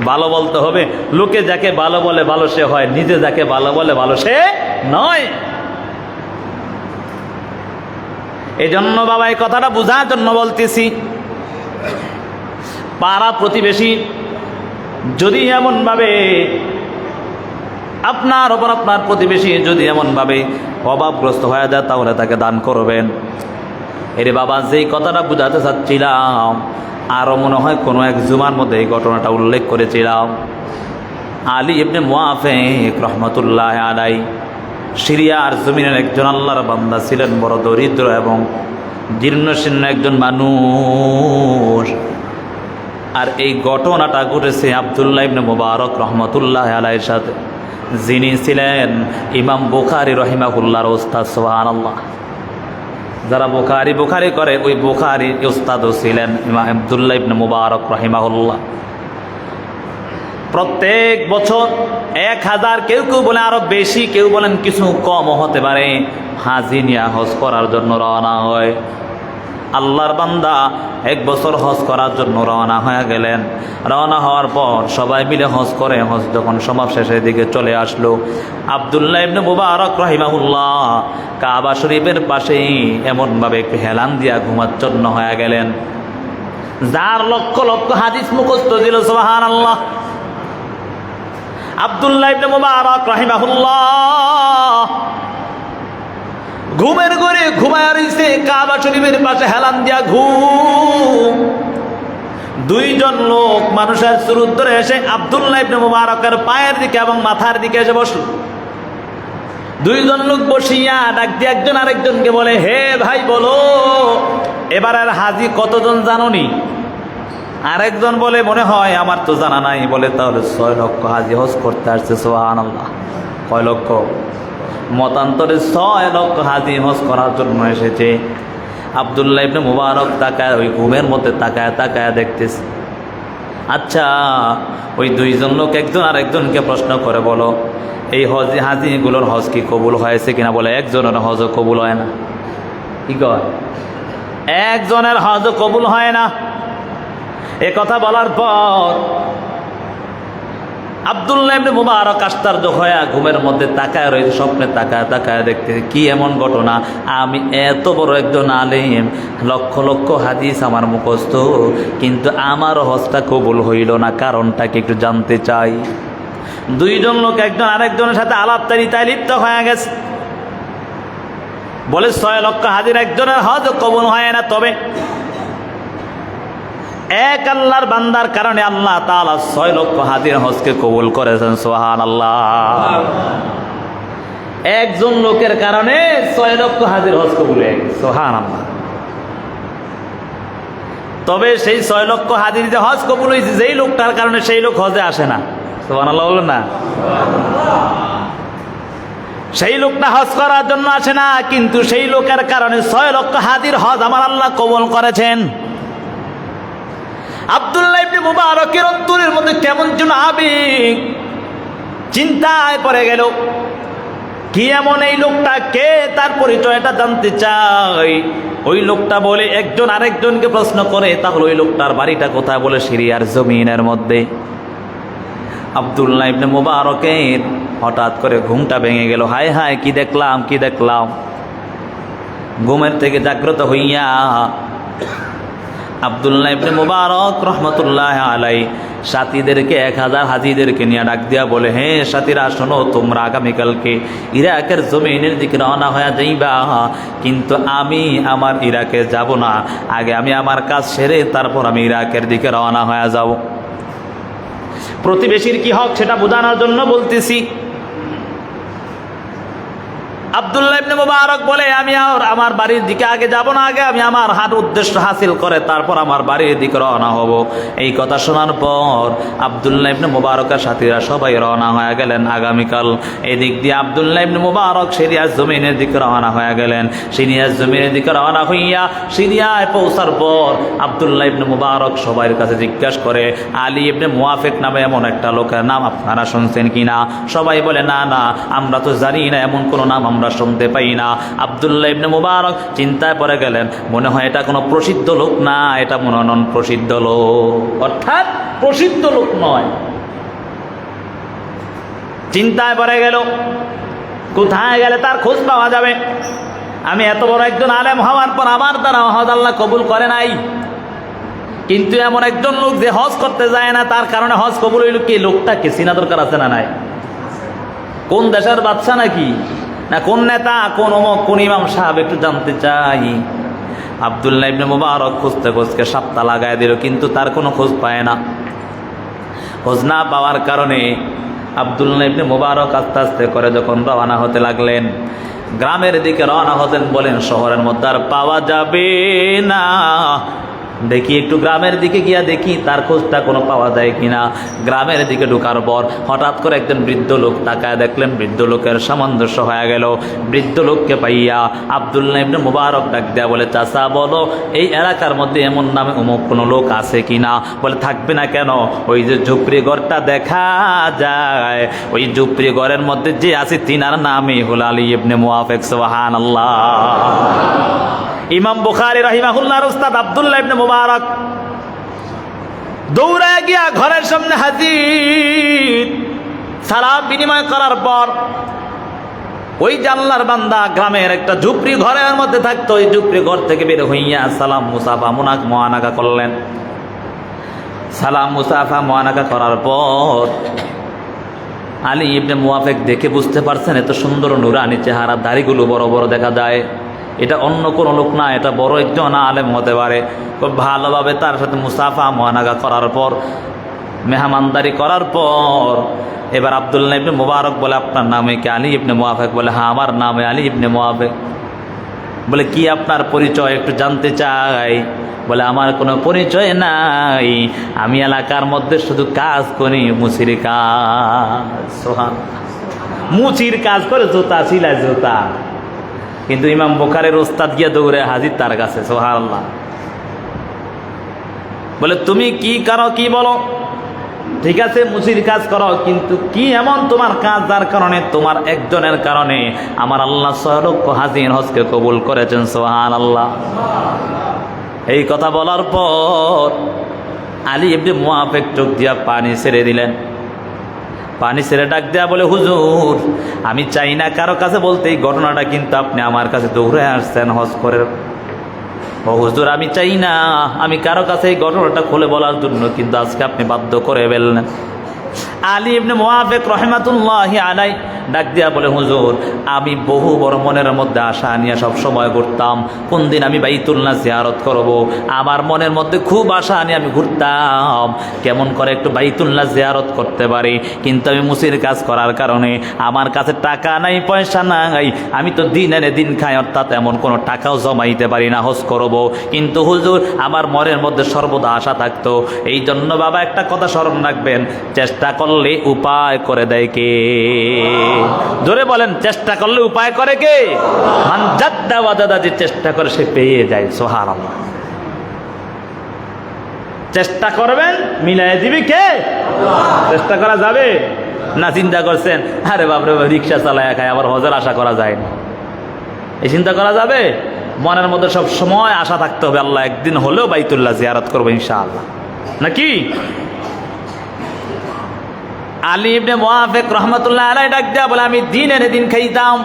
ভালো বলতে হবে। লোকে যাকে ভালো বলে ভালো সে হয়, নিজে যাকে ভালো বলে ভালো সে নয়। এই জন্য বাবা এই কথাটা বোঝার জন্য বলতেছি, পাড়া প্রতিবেশী যদি এমনভাবে আপনার ওপর, আপনার প্রতিবেশী যদি এমনভাবে অভাবগ্রস্ত হয়ে যায় তাহলে তাকে দান করবেন। এরে বাবা, যেই কথাটা বুঝাতে চাচ্ছিলাম, আরও মনে হয় কোনো এক জুমার মধ্যে এই ঘটনাটা উল্লেখ করেছিলাম। আলী ইবনে মুআফিক রহমতুল্লাহ আলাই সিরিয়ার জমিনের একজন আল্লাহর বান্দা ছিলেন, বড় দরিদ্র এবং জীর্ণশীর্ণ একজন মানুষ। আর এই ঘটনাটা ঘটেছে আব্দুল্লাহ ইবনে মুবারক রহমতুল্লাহ আলাইহির সাথে, যিনি ছিলেন ইমাম বুখারী রহিমাহুল্লাহর ওস্তাদ। সুবহানাল্লাহ। যারা বুখারী করে ওই বুখারীর ওস্তাদও ছিলেন ইমাম আব্দুল্লাহ ইবনে মুবারক রহিমাহুল্লাহ। প্রত্যেক বছর 1000, কেউ বলে আরো বেশি, কেউ বলেন কিছু কমও হতে পারে, হাজি নিয়া হজ করার জন্য রওনা হয়। আল্লাহর বান্দা এক বছর হজ করার জন্য রওনা হয়ে গেলেন। রওনা হওয়ার পর সবাই মিলে হজ করে, হজ যখন সমাপ শেষের দিকে চলে আসলো, আব্দুল্লাহ ইবনে মুবারক রাহিমাহুল্লাহ কাবা শরীফের পাশেই এমনভাবে একটু হেলান দিয়া ঘুমাচ্ছন্ন হয়ে গেলেন, যার লক্ষ লক্ষ হাদিস মুখস্থ ছিল। সুবহানাল্লাহ। আব্দুল্লাহ ইবনে মুবারক রাহিমাহুল্লাহ ঘুমের ঘরে ঘুমায় রইছে, কাবা শরীফের পাশে হেলান দিয়া ঘুম। দুইজন লোক মানুষের সুরুত ধরে এসে আব্দুল্লাহ ইবনে মুবারকের পায়ের দিকে এবং মাথার দিকে এসে বসল। দুইজন লোক বসিয়া ডাক দিয়ে একজন আরেকজনকে বলে, হে ভাই বলো, এবারের হাজি কতজন জানোনি? আরেকজন বলে, মনে হয় আমার তো জানা নাই। বলে, তাহলে 6 লক্ষ হাজি হজ করতে আসছে। সুবহানাল্লাহ। কয় লক্ষ? মতান্তরে 6 লক্ষ হাজি হজ করার জন্য এসেছে। আব্দুল্লাহ ইবনে মুবারক তাকায়, ওই ঘুমের মধ্যে তাকায় তাকায় দেখতেছে। আচ্ছা, ওই দুইজন লোক একজন আর একজনকে প্রশ্ন করে, বলো এই হাজিগুলোর হজ কি কবুল হয়েছে কিনা? বলে একজনের হজও কবুল হয় না। কি কয়? একজনের হজও কবুল হয় না। এ কথা বলার পর আব্দুল্লাহ ইবনে মুবারক আশ্চর্য হয়ে ঘুমের মধ্যে তাকায় রয়েছে, স্বপ্নে তাকায় তাকায় দেখতে কি এমন ঘটনা, আমি এত বড় একজন আলেম, লক্ষ লক্ষ হাদিস আমার মুখস্থ, কিন্তু আমার হজটা কবুল হইল না, কারণটা কি একটু জানতে চাই। দুইজন লোক একজন আরেকজনের সাথে আলাপচারিতায় লিপ্ত হয়ে গেছে। বলে 6 লক্ষ হাজির একজনের হজ কবুল হয় না, তবে এক আল্লাহর বান্দার কারণে আল্লাহ তাআলা 6 লক্ষ হাজির হজকে কবুল করেছেন। সুবহানাল্লাহ। একজন লোকের কারণে 6 লক্ষ হাজির হজ কবুল হয়ে গেছে। সুবহানাল্লাহ। তবে সেই 6 লক্ষ হাজির যে হজ কবুল হয়েছে, যেই লোকটার কারণে সেই লোক হজে আসে না। সুবহানাল্লাহ বলুন না। সেই লোকটা হজ করার জন্য আসে না, কিন্তু সেই লোকের কারণে 6 লক্ষ হাজির হজ আমার আল্লাহ কবুল করেছেন। আব্দুল্লাহ ইবনে মুবারকের অন্তরের মধ্যে কেমন যেন আবেগ, চিন্তায় পড়ে গেল। কি এমন এই লোকটা, কে, তার পরিচয়টা জানতে চাই। ওই লোকটা বলে, একজন আরেকজনকে প্রশ্ন করে, তাহলে ওই লোকটার বাড়িটা কোথায়? বলে সিরিয়ার জমিনের মধ্যে। আব্দুল্লাহ ইবনে মুবারকের হঠাৎ করে ঘুমটা ভেঙে গেল। হায় হায়, কি দেখলাম কি দেখলাম। ঘুমের থেকে জাগ্রত হইয়া আব্দুল্লাহ ইবনে মুবারক রহমতুল্লাহ আলাইহি সাথীদেরকে 1000 হাজিদেরকে নিয়ে ডাক দিয়া বলে, হে সাথীরা শোনো, তোমরা আগামীকালকে ইরাকের জমিনের দিকে রওনা হয়ে যাইবা, কিন্তু আমি আমার ইরাকে যাব না, আগে আমি আমার কাজ সেরে তারপর আমি ইরাকের দিকে রওনা হয়ে যাব। প্রতিবেশীর কি হক সেটা বোঝানোর জন্য বলতেছি। আব্দুল্লাহ ইবনে মুবারক বলে, আমি আর আমার বাড়ির দিকে আগে যাব না, আগে আমি আমার উদ্দেশ্য হাসিল করে তারপর আমার বাড়ির দিকে রওনা হব। এই কথা শোনার পর আব্দুল্লাহ ইবনে মুবারকের সাথীরা সবাই রওনা হয়ে গেলেন আগামীকাল। এদিক দিয়ে আব্দুল্লাহ ইবনে মুবারক সিরিয়ার জমিনের দিকে রওনা হয়ে গেলেন। সিরিয়ার জমিনের দিকে রওনা হইয়া সিরিয়ায় পৌঁছার পর আব্দুল্লাহ ইবনে মুবারক সবার কাছে জিজ্ঞাসা করে, আলী ইবনে মুয়াফিক নামে এমন একটা লোকের নাম আপনারা শুনছেন কিনা? সবাই বলে, না না, আমরা তো জানি না, এমন কোনো নাম আমরা শুনতে পাই না। আব্দুল্লাহ ইবনে মুবারক চিন্তায় পড়ে গেলেন, মনে হয় এটা কোনো প্রসিদ্ধ লোক না, এটা মনে হয় নন প্রসিদ্ধ লোক, অর্থাৎ প্রসিদ্ধ লোক নয়। চিন্তায় পড়ে গেল, কোথায় গেলে তার খোঁজ পাওয়া যাবে। আমি এত বড় একজন আলেম হওয়ার পর আমার দ্বারা হজ আল্লাহ কবুল করে নাই, কিন্তু এমন একজন লোক যে হজ করতে যায় না, তার কারণে হজ কবুল হইল, কি লোকটাকে চিনা দরকার আছে না নাই? কোন দেশের বাদশা নাকি, না কোন নেতা, কোন অমুক, কোন ইমাম সাহেব, একটু জানতে চাই। আব্দুল্লাহ ইবনে মুবারক খুঁজতে খুঁজতে সপ্তাহ লাগায় দিল, কিন্তু তার কোনো খোঁজ পায় না। খোঁজ না পাওয়ার কারণে আব্দুল্লাহ ইবনে মুবারক আস্তে আস্তে করে যখন রওনা হতে লাগলেন, গ্রামের দিকে রওনা হতেন, বলেন শহরের মধ্যে আর পাওয়া যাবে না, দেখি একটু গ্রামের দিকে গিয়া দেখি তার খোঁজটা কোনো পাওয়া যায় কিনা। গ্রামের দিকে ঢোকার পর হঠাৎ করে একজন বৃদ্ধ লোক তাকায় দেখলেন, বৃদ্ধ লোকের সামঞ্জস্য হয়ে গেল। বৃদ্ধ লোককে পাইয়া আব্দুল্লাহ ইবনে মুবারক ডাক দেয়া বলে, চাচা বলো, এই এলাকার মধ্যে এমন নামে অমুক কোনো লোক আছে কিনা? বলে, থাকবে না কেন, ওই যে ঝুপড়ি ঘরটা দেখা যায়, ওই ঝুপড়ি ঘরের মধ্যে যে আছে তিনার নামই হল আলী ইবনে মুয়াফিক। সুবহানাল্লাহ। ইমাম বুখারী রাহিমাহুল্লাহর উস্তাদ আব্দুল্লাহ ইবনে মুবারক দৌড়ায় গিয়া ঘরের সামনে হাজির। সালাম বিনিময় করার পর ওই জানলার বান্দা গ্রামের একটা ঝুপড়ি ঘরের মধ্যে থাকতো, ওই ঝুপড়ি ঘর থেকে বের হইয়া সালাম মুসাফা মুআনাকা করলেন। সালাম মুসাফা মুআনাকা করার পর আলী ইবনে মুয়াফিক দেখে বুঝতে পারছেন, এত সুন্দর নুরানি চেহারা, দাড়িগুলো বড় বড় দেখা যায়, এটা অন্য কোনো লোক না, এটা বড় একজন আলেম হতে পারে। খুব ভালোভাবে তার সাথে মুসাফা মুআনাকা করার পর, মেহমানদারি করার পর, এবার আব্দুল্লাহ ইবনে মুবারক বলে, আপনার নামে কি আলী ইবনে মুয়াফিক? বলে, হ্যাঁ, আমার নামে আলী ইবনে মুয়াফিক। বলে, কি আপনার পরিচয় একটু জানতে চাই। বলে, আমার কোনো পরিচয় নাই, আমি এলাকার মধ্যে শুধু কাজ করি, মুসিরি কাজ। সুবহানাল্লাহ। মুচির কাজ করে, জুতা সিলায় জুতা। কিন্তু ইমাম বুখারীর ওস্তাদ গিয়ে দৌড়ে হাজির তার কাছে, সুবহানাল্লাহ। বলে তুমি কি করো, কি বলো? ঠিক আছে মুচির কাজ করো, কিন্তু কি এমন তোমার কাজ যার কারণে তোমার একজনের কারণে আমার আল্লাহ 6 লক্ষ হাজির হজকে কবুল করেছেন, সুবহানাল্লাহ। এই কথা বলার পর আলী ইবনে মুআফিক চোখ দিয়া পানি ছেড়ে দিলেন। পানি ছেড়ে ডাক দেয়া বলে, হুজুর আমি চাই না কারো কাছে বলতে এই ঘটনাটা, কিন্তু আপনি আমার কাছে দৌড়ে আসছেন হজ করে। ও হুজুর আমি চাই না আমি কারো কাছে এই ঘটনাটা খুলে বলার জন্য, কিন্তু আজকে আপনি বাধ্য করে ফেললেন। আলী ইবনে মুআফিক রাহমাতুল্লাহি আলাইহি ডাক দিয়া বলে, হুজুর আমি বহু বড় মনের মধ্যে আশা নিয়ে সব সময় ঘুরতাম, কোন দিন আমি বাইতুল্লাহ জিয়ারত করব। আমার মনের মধ্যে খুব আশা নিয়ে আমি ঘুরতাম কেমন করে একটু বাইতুল্লাহ জিয়ারত করতে পারি, কিন্তু আমি মুসির কাজ করার কারণে আমার কাছে টাকা নাই, পয়সা নাই, আমি তো দিন এনে দিন খাই, অর্থাৎ এমন কোনো টাকাও জমাইতে পারি না হজ করব। কিন্তু হুজুর আমার মনের মধ্যে সর্বদা আশা থাকতো। এই জন্য বাবা একটা কথা স্মরণ রাখবেন, চেষ্টা করলে উপায় করে দেয় কে? জোরে বলেন, চেষ্টা করলে উপায় করে কে? মান জাদ্দা ওয়াজাদা, যে চেষ্টা করে সে পেয়ে যায়, সুবহানাল্লাহ। চেষ্টা করবেন, মিলাই দিবি কে? চেষ্টা করা যাবে না? চিন্তা করছেন আরে বাপরে রিক্সা চালায় খায়, আবার হজের আশা করা যায় না, এই চিন্তা করা যাবে? মনের মধ্যে সব সময় আশা থাকতে হবে, আল্লাহ একদিন হলেও বাইতুল্লাহ জিয়ারত করবো ইনশাআল্লাহ, নাকি? আলী ইবনে মুআফিক রাহমাতুল্লাহ আলাইহি ডাক দেয়া বলে, আমি দিন এনে দিন খাইতাম,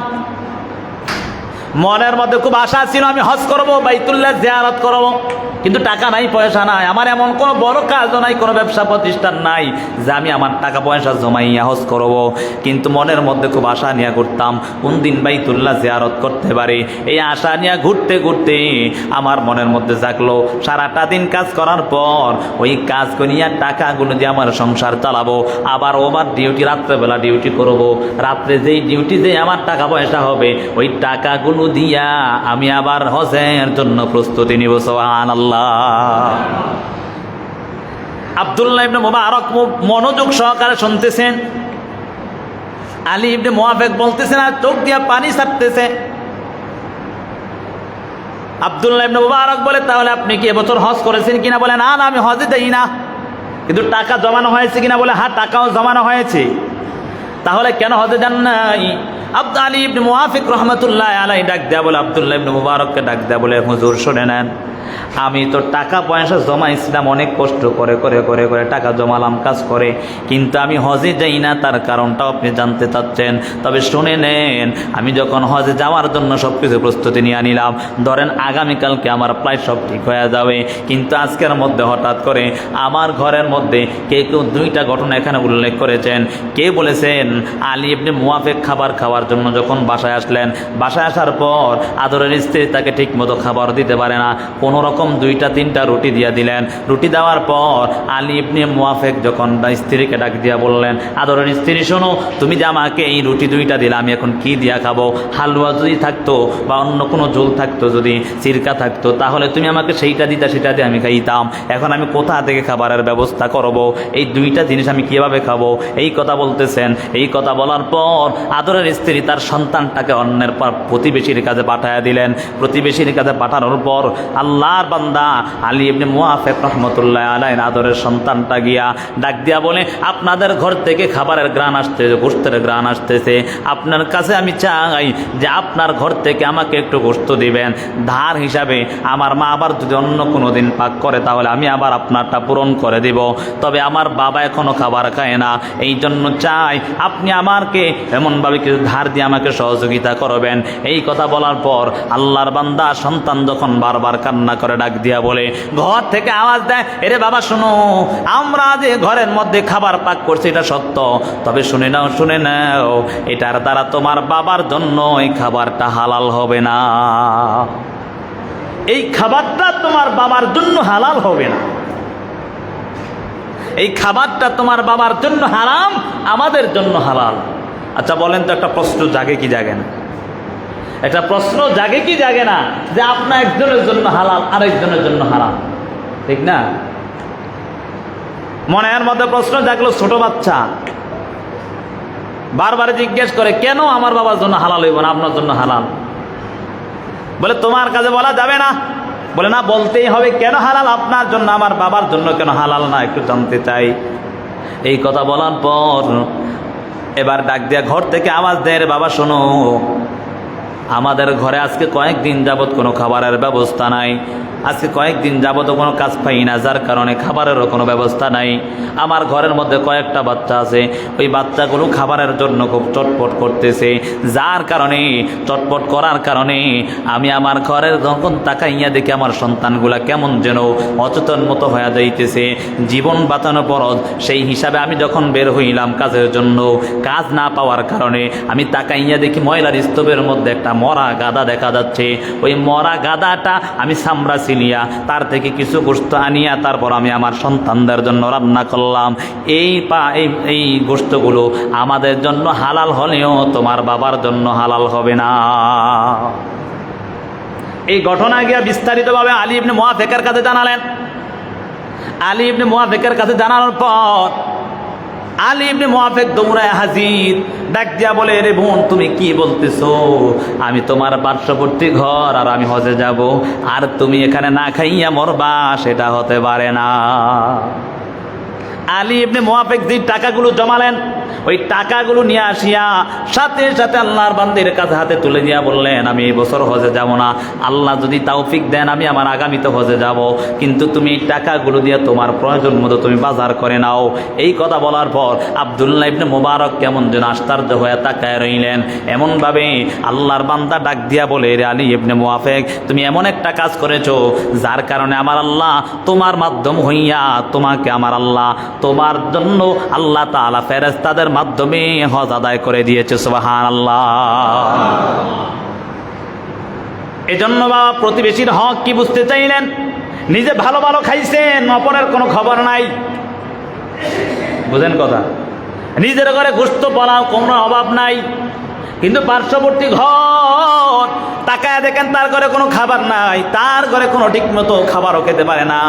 মনের মধ্যে খুব আশা ছিল আমি হজ করব, বাইতুল্লাহ জিয়ারত করব, কিন্তু টাকা নাই, পয়সা নাই, আমার এমন কোনো বড় কাজও নাই, কোনো ব্যবসা প্রতিষ্ঠান নাই যে আমি আমার টাকা পয়সা জমাইয়া হজ করব। কিন্তু মনের মধ্যে খুব আশা নিয়ে ঘুরতাম, কোন দিন বাইতুল্লাহ জিয়ারত করতে পারি। এই আশা নিয়ে ঘুরতে ঘুরতে আমার মনের মধ্যে জাগলো, সারাটা দিন কাজ করার পর ওই কাজ করিয়া টাকাগুলো দিয়ে আমার সংসার চালাবো, আবার ওভার ডিউটি, রাত্রেবেলা ডিউটি করব, রাত্রে যেই ডিউটি দিয়ে আমার টাকা পয়সা হবে, ওই টাকাগুলো দিয়া আমি আবার হজের জন্য প্রস্তুতি নিব, সুবহানাল্লাহ। আব্দুল্লাহ ইবনে মুবারক মনোযোগ সহকারে শুনতেছেন, আলী ইবনে মুআফিক বলতেছেন আর চোখ দিয়া পানি ছাড়তেছে। আব্দুল্লাহ ইবনে মুবারক বলে, তাহলে আপনি কি এবছর হজ করেছেন কিনা? বলে না, আমি হজে দেই না। কিন্তু টাকা জমানো হয়েছে কিনা? বলে হ্যাঁ, টাকাও জমানো হয়েছে। তাহলে কেন হজে যান নাই? আলী ইবনে মুআফিক রাহমাতুল্লাহ আলাইহি ডাক দেয়া বলে, আব্দুল্লাহ ইবনে মুবারককে ডাক দেয়া বলে, হুজুর শুনে নেন, আমি তো টাকা পয়সা জমাইছিলাম, অনেক কষ্ট করে করে করে করে টাকা জমালাম কাজ করে, কিন্তু আমি হজে যাই না, তার কারণটাও আপনি জানতে চাচ্ছেন। তবে শুনে নেন, আমি যখন হজে যাওয়ার জন্য সব কিছু প্রস্তুতি নিয়ে নিলাম, ধরেন আগামীকালকে আমার প্রায় সব ঠিক হয়ে যাবে, কিন্তু আজকের মধ্যে হঠাৎ করে আমার ঘরের মধ্যে কেউ 2টা ঘটনা এখানে উল্লেখ করেছেন। কে বলেছেন, আলী ইবনে মুআফিক খাবার খাওয়ার জন্য যখন বাসায় আসলেন, বাসায় আসার পর আদরের স্ত্রী তাকে ঠিক মতো খাবার দিতে পারে না, কোনো রকম 2-3টা রুটি দিয়ে দিলেন। রুটি দেওয়ার পর আলী ইবনে মুআফিক যখন স্ত্রীকে ডাক দিয়া বললেন, আদরের স্ত্রী শোনো, তুমি যে আমাকে এই রুটি 2টা দিলে, আমি এখন কি দিয়া খাবো? হালুয়া যদি থাকতো বা অন্য কোনো ঝোল থাকতো, যদি সিরকা থাকতো, তাহলে তুমি আমাকে সেইটা দিতা, সেটা দিয়ে আমি খাইতাম। এখন আমি কোথা থেকে খাবারের ব্যবস্থা করব? এই 2টা জিনিস আমি কিভাবে খাবো? এই কথা বলতেছেন। এই কথা বলার পর আদরের স্ত্রী তার সন্তানটাকে অন্যের প্রতিবেশীর কাছে পাঠাইয়া দিলেন। প্রতিবেশীর কাছে পাঠানোর পর আল্লাহর বান্দা আলী ইবনে মুআফিক রাহমাতুল্লাহ আলাইহি আদরের সন্তানটা গিয়া ডাক দিয়া বলে, আপনাদের ঘর থেকে খাবারের গ্রান আসতেছে, গোশতের গ্রান আসতেছে, আপনার কাছে আমি চাই যে আপনার ঘর থেকে আমাকে একটু গোশত দিবেন, ধার হিসাবে। আমার মা আবার যদি অন্য কোনো দিন পাক করে, তাহলে আমি আবার আপনারটা পূরণ করে দিব। তবে আমার বাবা এখনো খাবার খায় না, এই জন্য চাই আপনি আমাকে এমনভাবে কিছু ধার দিয়ে আমাকে সহযোগিতা করবেন। এই কথা বলার পর আল্লাহর বান্দা সন্তান যখন বারবার কান্না করে ডাক দিয়া বলে, ঘর থেকে আওয়াজ দেয়, এরে বাবা শোনো, আমরা যে ঘরের মধ্যে খাবার পাক করছি এটা সত্য, তবে শুনে নাও, শুনে নাও, এটার দ্বারা তোমার বাবার জন্য এই খাবারটা হালাল হবে না। এই খাবারটা তোমার বাবার জন্য হালাল হবে না। এই খাবারটা তোমার বাবার জন্য হারাম, আমাদের জন্য হালাল। আচ্ছা বলেন তো, একটা প্রশ্ন জাগে কি জাগে না? একটা প্রশ্ন জাগে কি জাগে না যে আপনার একজনের জন্য হালাল, আরেকজনের জন্য হারাম, ঠিক না? মনের মধ্যে প্রশ্ন জাগলো, ছোট বাচ্চা বারবার জিজ্ঞেস করে, কেন আমার বাবার জন্য হালাল হইব না, আপনার জন্য হালাল? বলে তোমার কাছে বলা যাবে না। বলে না, বলতেই হবে। কেন হালাল আপনার জন্য, আমার বাবার জন্য কেন হালাল না, একটু জানতে চাই। এই কথা বলার পর এবার ডাক দিয়া ঘর থেকে আওয়াজ দেয়, রে বাবা শোনো, আমাদের ঘরে আজকে কয়েকদিন যাবত কোনো খাবারের ব্যবস্থা নাই। আজকে কয়েকদিন যাবত কোনো কাজ পাই না, যার কারণে খাবারেরও কোনো ব্যবস্থা নাই। আমার ঘরের মধ্যে কয়েকটা বাচ্চা আছে, ওই বাচ্চাগুলো খাবারের জন্য খুব চটপট করতেছে, যার কারণে চটপট করার কারণে আমি আমার ঘরের যখন তাকাইয়া দেখি আমার সন্তানগুলা কেমন যেন অচেতন মতো হয়ে যাইতেছে, জীবন বাঁচানো ফরজ। সেই হিসাবে আমি যখন বের হইলাম কাজের জন্য, কাজ না পাওয়ার কারণে আমি তাকাইয়া দেখি ময়লার স্তূপের মধ্যে একটা মরা গাদা দেখা যাচ্ছে। ওই মরা গাদাটা আমি সামরা নিয়া তার থেকে কিছু গোশত আনিয়া তারপর আমি আমার সন্তানদের জন্য রান্না করলাম। এই গোশতগুলো আমাদের জন্য হালাল হলেও তোমার বাবার জন্য হালাল হবে না। এই ঘটনা গিয়া বিস্তারিতভাবে আলী ইবনে মুআফিকের কাছে জানালেন। আলী ইবনে মুআফিকের কাছে জানানোর পর আলী ইবনে মুআফিক দৌড়ায় হাজির, ডাক দিয়া বলে, রে বোন তুমি কি বলতেছো? আমি তোমার পার্শ্ববর্তী ঘর আর আমি হজে যাব, আর তুমি এখানে না খাইয়া মরবা, সেটা হতে পারে না। আলী ইবনে মুআফিক যে টাকাগুলো জমালেন, ওই টাকাগুলো নিয়ে আসিয়া সাথে সাথে আল্লাহর বান্দির কাছে হাতে তুলে দিয়া বললেন, আমি এই বছর হজে যাব না, আল্লাহ যদি তৌফিক দেন আমি আমার আগামীতে হজে যাব, কিন্তু তুমি এই টাকাগুলো দিয়ে তোমার প্রয়োজন মতো তুমি বাজার করে নাও। এই কথা বলার পর আব্দুল্লাহ ইবনে মুবারক কেমন যেন আশ্চর্য হয়ে তাকায় রইলেন। এমনভাবে আল্লাহর বান্দা ডাক দিয়া বলে, রে আলী ইবনে মুআফিক, তুমি এমন একটা কাজ করেছো যার কারণে আমার আল্লাহ তোমার মাধ্যম হইয়া তোমাকে আমার আল্লাহ তোমার জন্য আল্লাহ তাআলা ফেরেশতাদের মাধ্যমে হজ আদায় করে দিয়েছে। সুবহানাল্লাহ। এজন্য বাবা প্রতিবেশীর হক কি বুঝতে চাইলেন? নিজে ভালো ভালো খাইছেন, অপরের কোনো খবর নাই। বুঝেন কথা? নিজের ঘরে গোশত পোলাও কোনো অভাব নাই, কিন্তু পার্শ্ববর্তী ঘর তাকায় দেখেন তার ঘরে কোনো খাবার নাই, তার ঘরে কোনো ঠিক মতো খাবারও খেতে পারে না।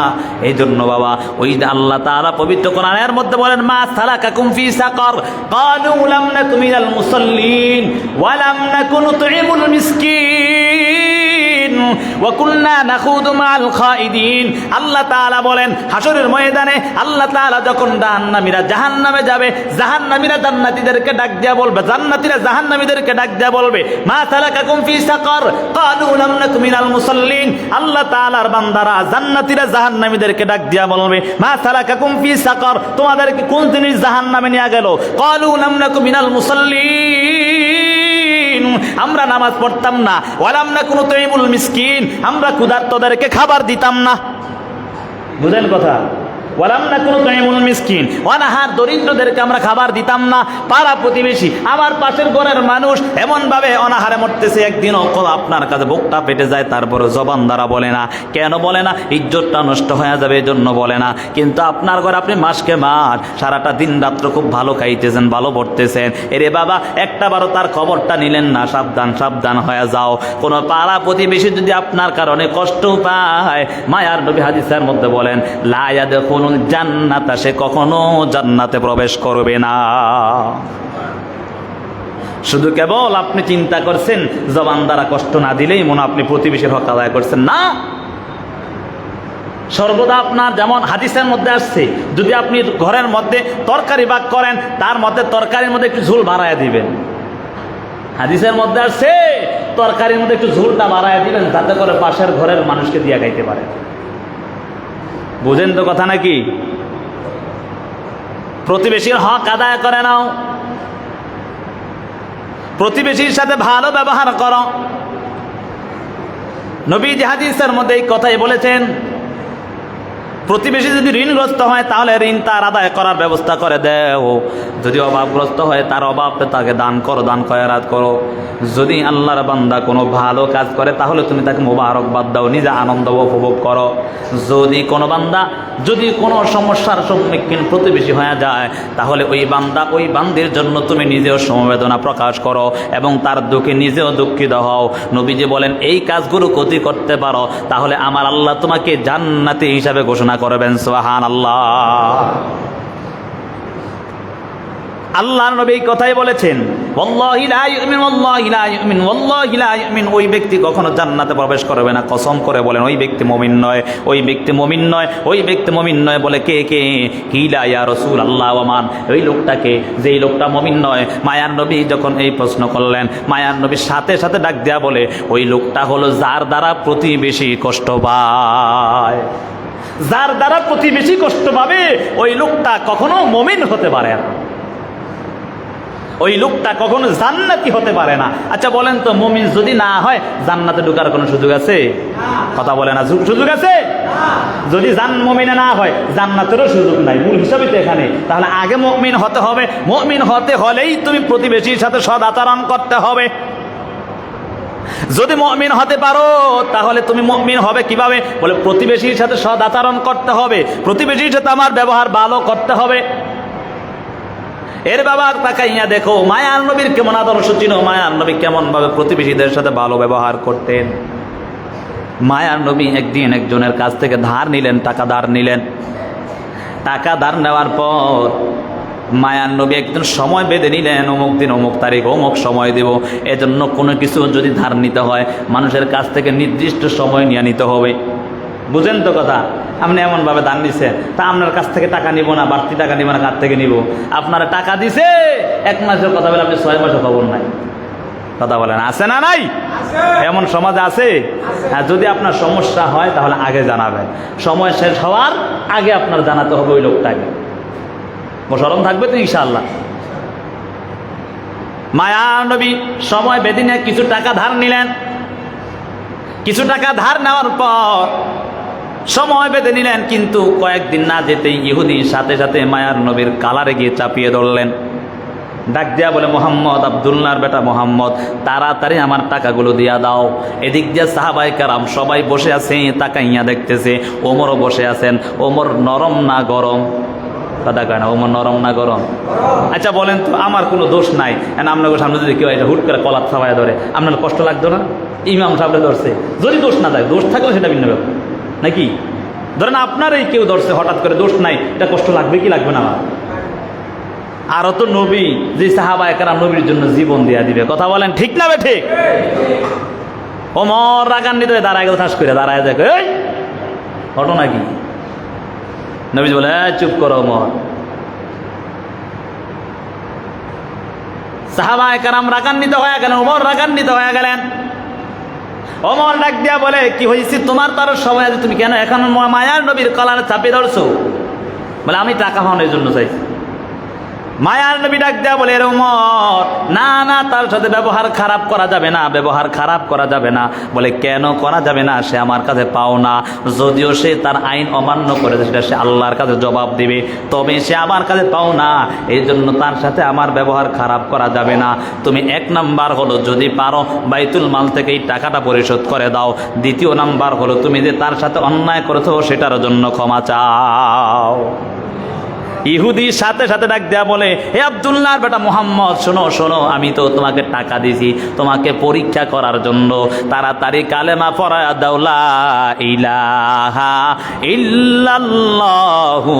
এই জন্য বাবা ওই আল্লাহ তাআলা পবিত্র কোরআনের মধ্যে বলেন, মা সালাকাকুম ফি সাকার ক্বালু লাম নাকু মিনাল মুসাল্লিন ওয়া লাম নাকু নুতঈমুল মিসকিন ওয়া কুননা নাখুদু মাআল খাইদিন। আল্লাহ তাআলা বলেন হাসরের ময়দানে আল্লাহ তাআলা যখন জাহান্নামীরা জাহান্নামে যাবে, জাহান্নামীরা জান্নাতীদেরকে ডাক দিয়া বলবে, জান্নাতীরা জাহান্নামীদেরকে ডাক দিয়া বলবে, মা সালাকাকুম ফি সাকার ক্বালু লাম নাকু মিনাল মুসাল্লিন। আল্লাহ তাআলার বান্দারা জান্নাতীরা জাহান্নামীদেরকে ডাক দিয়া বলবে, মা সালাকাকুম ফি সাকার, তোমাদেরকে কোন জিনিস জাহান্নামে নিয়ে গেল? ক্বালু লাম নাকু মিনাল মুসাল্লিন, আমরা নামাজ পড়তাম না, ওয়া লাম নাকু নুতঈমুল মিসকিন, আমরা ক্ষুধার্তদেরকে খাবার দিতাম না। বুঝেন কথা? ওয়ালাম নাকুনু নুতঈমুল মিসকিন, অনাহার দরিদ্রদেরকে আমরা খাবার দিতাম না। পাড়া প্রতিবেশী, আমার পাশের ঘরের মানুষ এমনভাবে অনাহারে মরতেছে, একদিনও আপনার কাছে বুকটা পেটে যায়, তারপরে জবান দ্বারা বলে না। কেন বলে না? ইজ্জতটা নষ্ট হয়ে যাবে এই জন্য বলে না। কিন্তু আপনার ঘরে আপনি মাসকে মাস সারাটা দিন রাত্র খুব ভালো খাইতেছেন, ভালো পড়তেছেন, এরে বাবা একটা বারও তার খবরটা নিলেন না। সাবধান সাবধান হয়ে যাও। কোনো পাড়া প্রতিবেশী যদি আপনার কারণে কষ্ট পায়, মায়ার নবী হাদিসের মধ্যে বলেন, লা ইয়াদখুলুল জান্নাতা, সে কখনো জান্নাতে প্রবেশ করবে না। শুধু কেবল আপনি চিন্তা করছেন জবান দ্বারা কষ্ট না দিলেই মনে আপনি প্রতিবেশীর হক আদায় করছেন না। সর্বদা আপনার যেমন হাদিসের মধ্যে আসছে, যদি আপনি ঘরের মধ্যে তরকারি ভাগ করেন, তার মধ্যে তরকারির মধ্যে একটু ঝোল বাড়ায় দিবেন। হাদিসের মধ্যে আসছে তরকারির মধ্যে একটু ঝোলটা বাড়ায় দিবেন, যাতে করে পাশের ঘরের মানুষকে দিয়ে খাইতে পারে। বুঝেন তো কথা নাকি? প্রতিবেশীর হক আদায় করে নাও, প্রতিবেশীর সাথে ভালো ব্যবহার করো। নবীজি হাদিসের মধ্যে এই কথাই বলেছেন, প্রতিবেশী যদি ঋণগ্রস্ত হয় তাহলে ঋণ তার আদায় করার ব্যবস্থা করে দেও। যদি অভাবগ্রস্ত হয় তার অভাবটা তাকে দান করো, দান খয়রাত করো। যদি আল্লাহর বান্দা কোনো ভালো কাজ করে তাহলে তুমি তাকে মোবারকবাদ দাও, নিজে আনন্দ উপভোগ করো। যদি কোনো বান্দা যদি কোনো সমস্যার সম্মুখীন প্রতিবেশী হয়ে যায়, তাহলে ওই বান্দা ওই বান্দির জন্য তুমি নিজেও সমবেদনা প্রকাশ করো এবং তার দুঃখে নিজেও দুঃখিত হও। নবীজি বলেন, এই কাজগুলো যদি করতে পারো তাহলে আমার আল্লাহ তোমাকে জান্নাতি হিসাবে ঘোষণা করবেন। সুবহানাল্লাহ। আল্লাহর নবী এই কথাই বলেছেন, ওয়াল্লাহি লা ইউমিন, ওয়াল্লাহি লা ইউমিন, ওয়াল্লাহি লা ইউমিন। ওই ব্যক্তি কখনো জান্নাতে প্রবেশ করবে না। কসম করে বলেন ওই ব্যক্তি মুমিন নয়, ওই ব্যক্তি মুমিন নয়, ওই ব্যক্তি মুমিন নয়। বলে কে কে? কিলা ইয়া রাসূলুল্লাহ ওয়া মান। ওই লোকটাকে, যেই লোকটা মুমিন নয়। মায়ার নবী যখন এই প্রশ্ন করলেন, মায়ার নবী সাথে সাথে ডাক দেয়া বলে, ওই লোকটা হলো যার দ্বারা প্রতিবেশী কষ্ট পায়। যার দ্বারা প্রতিবেশী কষ্ট পাবে ওই লোকটা কখনো মুমিন হতে পারে না, ওই লোকটা কখনো জান্নাতি হতে পারে না। আচ্ছা বলেন তো, মুমিন যদি না হয় জান্নাতে ঢোকার কোনো সুযোগ আছে? কথা বলে না, সুযোগ আছে? যদি মুমিনে না হয় জান্নাতেরও সুযোগ নাই। মূল হিসাবে তো এখানে। তাহলে আগে মুমিন হতে হবে। মুমিন হতে হলেই তুমি প্রতিবেশীর সাথে সদ আচরণ করতে হবে। যদি মুমিন হতে পারো তাহলে তুমি মুমিন হবে কিভাবে? বলে প্রতিবেশীর সাথে সদ আচরণ করতে হবে, প্রতিবেশীর সাথে আমার ব্যবহার ভালো করতে হবে। এর বাবা তাকাইয়া দেখো মায়ার নবীর কেমন আদর্শ ছিল, মায়ার নবী কেমন ভাবে প্রতিবেশীদের সাথে ভালো ব্যবহার করতেন। মায়ার নবী একদিন একজনের কাছ থেকে ধার নিলেন, টাকা ধার নিলেন। টাকা ধার নেওয়ার পর মায়ার নবী একদিন সময় বেঁধে নিলেন, অমুক দিন অমুক তারিখ অমুক সময় দেব। এজন্য কোনো কিছু যদি ধার নিতে হয় মানুষের কাছ থেকে নির্দিষ্ট সময় নিয়ে নিতে হবে। বুঝেন তো কথা? আপনি এমনভাবে ধার নিছেন, তা আপনার কাছ থেকে টাকা নিব না, বাড়তি টাকা নিব না, কাছ থেকে নিব। আপনারা টাকা দিছে 1 মাসের কথা বলে আপনি 6 মাসের খবর নাই। কথা বলেন আছে না নাই? এমন সমাজে আছে। হ্যাঁ, যদি আপনার সমস্যা হয় তাহলে আগে জানাবেন, সময় শেষ হওয়ার আগে আপনার জানাতে হবে ওই লোকটাকে। শরম থাকবে তো ইনশাআল্লাহ। মায়া নবী সময় বেঁধে নিয়ে কিছু টাকা ধার নিলেন। কিছু টাকা ধার নেওয়ার পর সময় বেঁধে নিলেন, কিন্তু কয়েকদিন না যেতেই ইহুদি সাথে সাথে মায়ার নবীর কালারে গিয়ে চাপিয়ে ধরলেন। ডাক দিয়া বলে, মোহাম্মদ, আব্দুল্লাহর বেটা মোহাম্মদ, তাড়াতাড়ি আমার টাকাগুলো দিয়া দাও। এদিক দিয়ে সাহাবায়ে কেরাম সবাই বসে আছে, তাকাইয়া দেখতেছে। ওমরও বসে আছেন। ওমর নরম না গরম? কথা কয় না, ওমর নরম না গরম? আচ্ছা বলেন তো, আমার কোনো দোষ নাই, আপনার সামনে যদি কেউ এটা হুট করে কলার ছাপায় ধরে আপনার কষ্ট লাগতো না? ইমাম সাহেবরা ধরছে, যদি দোষ না থাকে, দোষ থাকলে সেটা ভিন্ন ব্যাপার নাকি? ধরেন আপনার এই কেউ ধরছে হঠাৎ করে, দোষ নাই, এটা কষ্ট লাগবে কি লাগবে না? আমার আরো তো নবী, যে সাহাবায়ে কেরাম নবীর জন্য জীবন দিয়া দিবে। কথা বলেন ঠিক না ঠিক? ওমর রাগান্বিত হয়ে দাঁড়ায় গেল, ঠাস করে দাঁড়ায় দেখে, এই ঘটনা কি? নবী বলে, চুপ করো ওমর। সাহাবায়ে কেরাম রাগান্বিত হয়ে গেলেন, ওমর রাগান্বিত হয়ে গেলেন। ওমর ডাক দিয়া বলে, কি হয়েছে তোমার? তার সময় আছে, তুমি কেন এখন মায়ার নবীর কলারে চাপিয়ে ধরছো? বলে, আমি টাকা পাওয়ানোর জন্য চাইছি। মায়ার নবী ডাক দেয়া বলে, ওমর না না, তার সাথে ব্যবহার খারাপ করা যাবে না, ব্যবহার খারাপ করা যাবে না। বলে, কেন করা যাবে না? সে আমার কাছে পাও না, যদিও সে তার আইন অমান্য করেছে সেটা সে আল্লাহর কাছে জবাব দিবে, তবে সে আমার কাছে পাও না, এই জন্য তার সাথে আমার ব্যবহার খারাপ করা যাবে না। তুমি 1 নাম্বার হলো যদি পারো বাইতুল মাল থেকে এই টাকাটা পরিশোধ করে দাও। 2য় নাম্বার হলো তুমি যে তার সাথে অন্যায় করেছো সেটার জন্য ক্ষমা চাও। ইহুদি সাথে সাথে ডাক দেয়া বলে, হে আব্দুল্লাহর বেটা মুহাম্মদ, শোনো শোনো, আমি তো তোমাকে টাকা দিছি তোমাকে পরীক্ষা করার জন্য। তাড়াতাড়ি কালেমা পড়া দাও, লা ইলাহা ইল্লাল্লাহু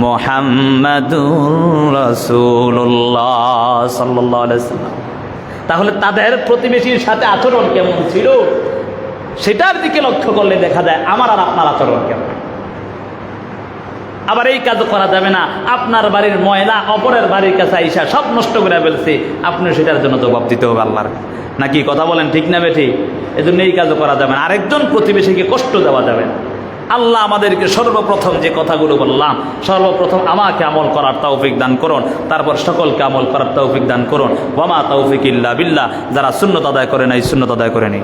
মুহাম্মাদুর রাসূলুল্লাহ সাল্লাল্লাহু আলাইহি ওয়াসাল্লাম। তাহলে তাদের প্রতিবেশীর সাথে আচরণ কেমন ছিল সেটার দিকে লক্ষ্য করলে দেখা যায় আমার আর আপনার আচরণ কেমন। আবার এই কাজ করা যাবে না, আপনার বাড়ির ময়লা অপরের বাড়ির কাছে আইসা সব নষ্ট করে ফেলছে, আপনি সেটার জন্য জবাব দিতে হবে আল্লাহর। নাকি কথা বলেন ঠিক না বেঠিক? এজন্য এই কাজও করা যাবে না, আরেকজন প্রতিবেশীকে কষ্ট দেওয়া যাবে না। আল্লাহ আমাদেরকে সর্বপ্রথম যে কথাগুলো বললাম, সর্বপ্রথম আমাকে আমল করার তৌফিক দান করুন, তারপর সকলকে আমল করার তৌফিক দান করুন। ওয়া মা তৌফিক ইল্লা বিল্লাহ। যারা সুন্নাত আদায় করে নাই সুন্নাত আদায় করে নেই।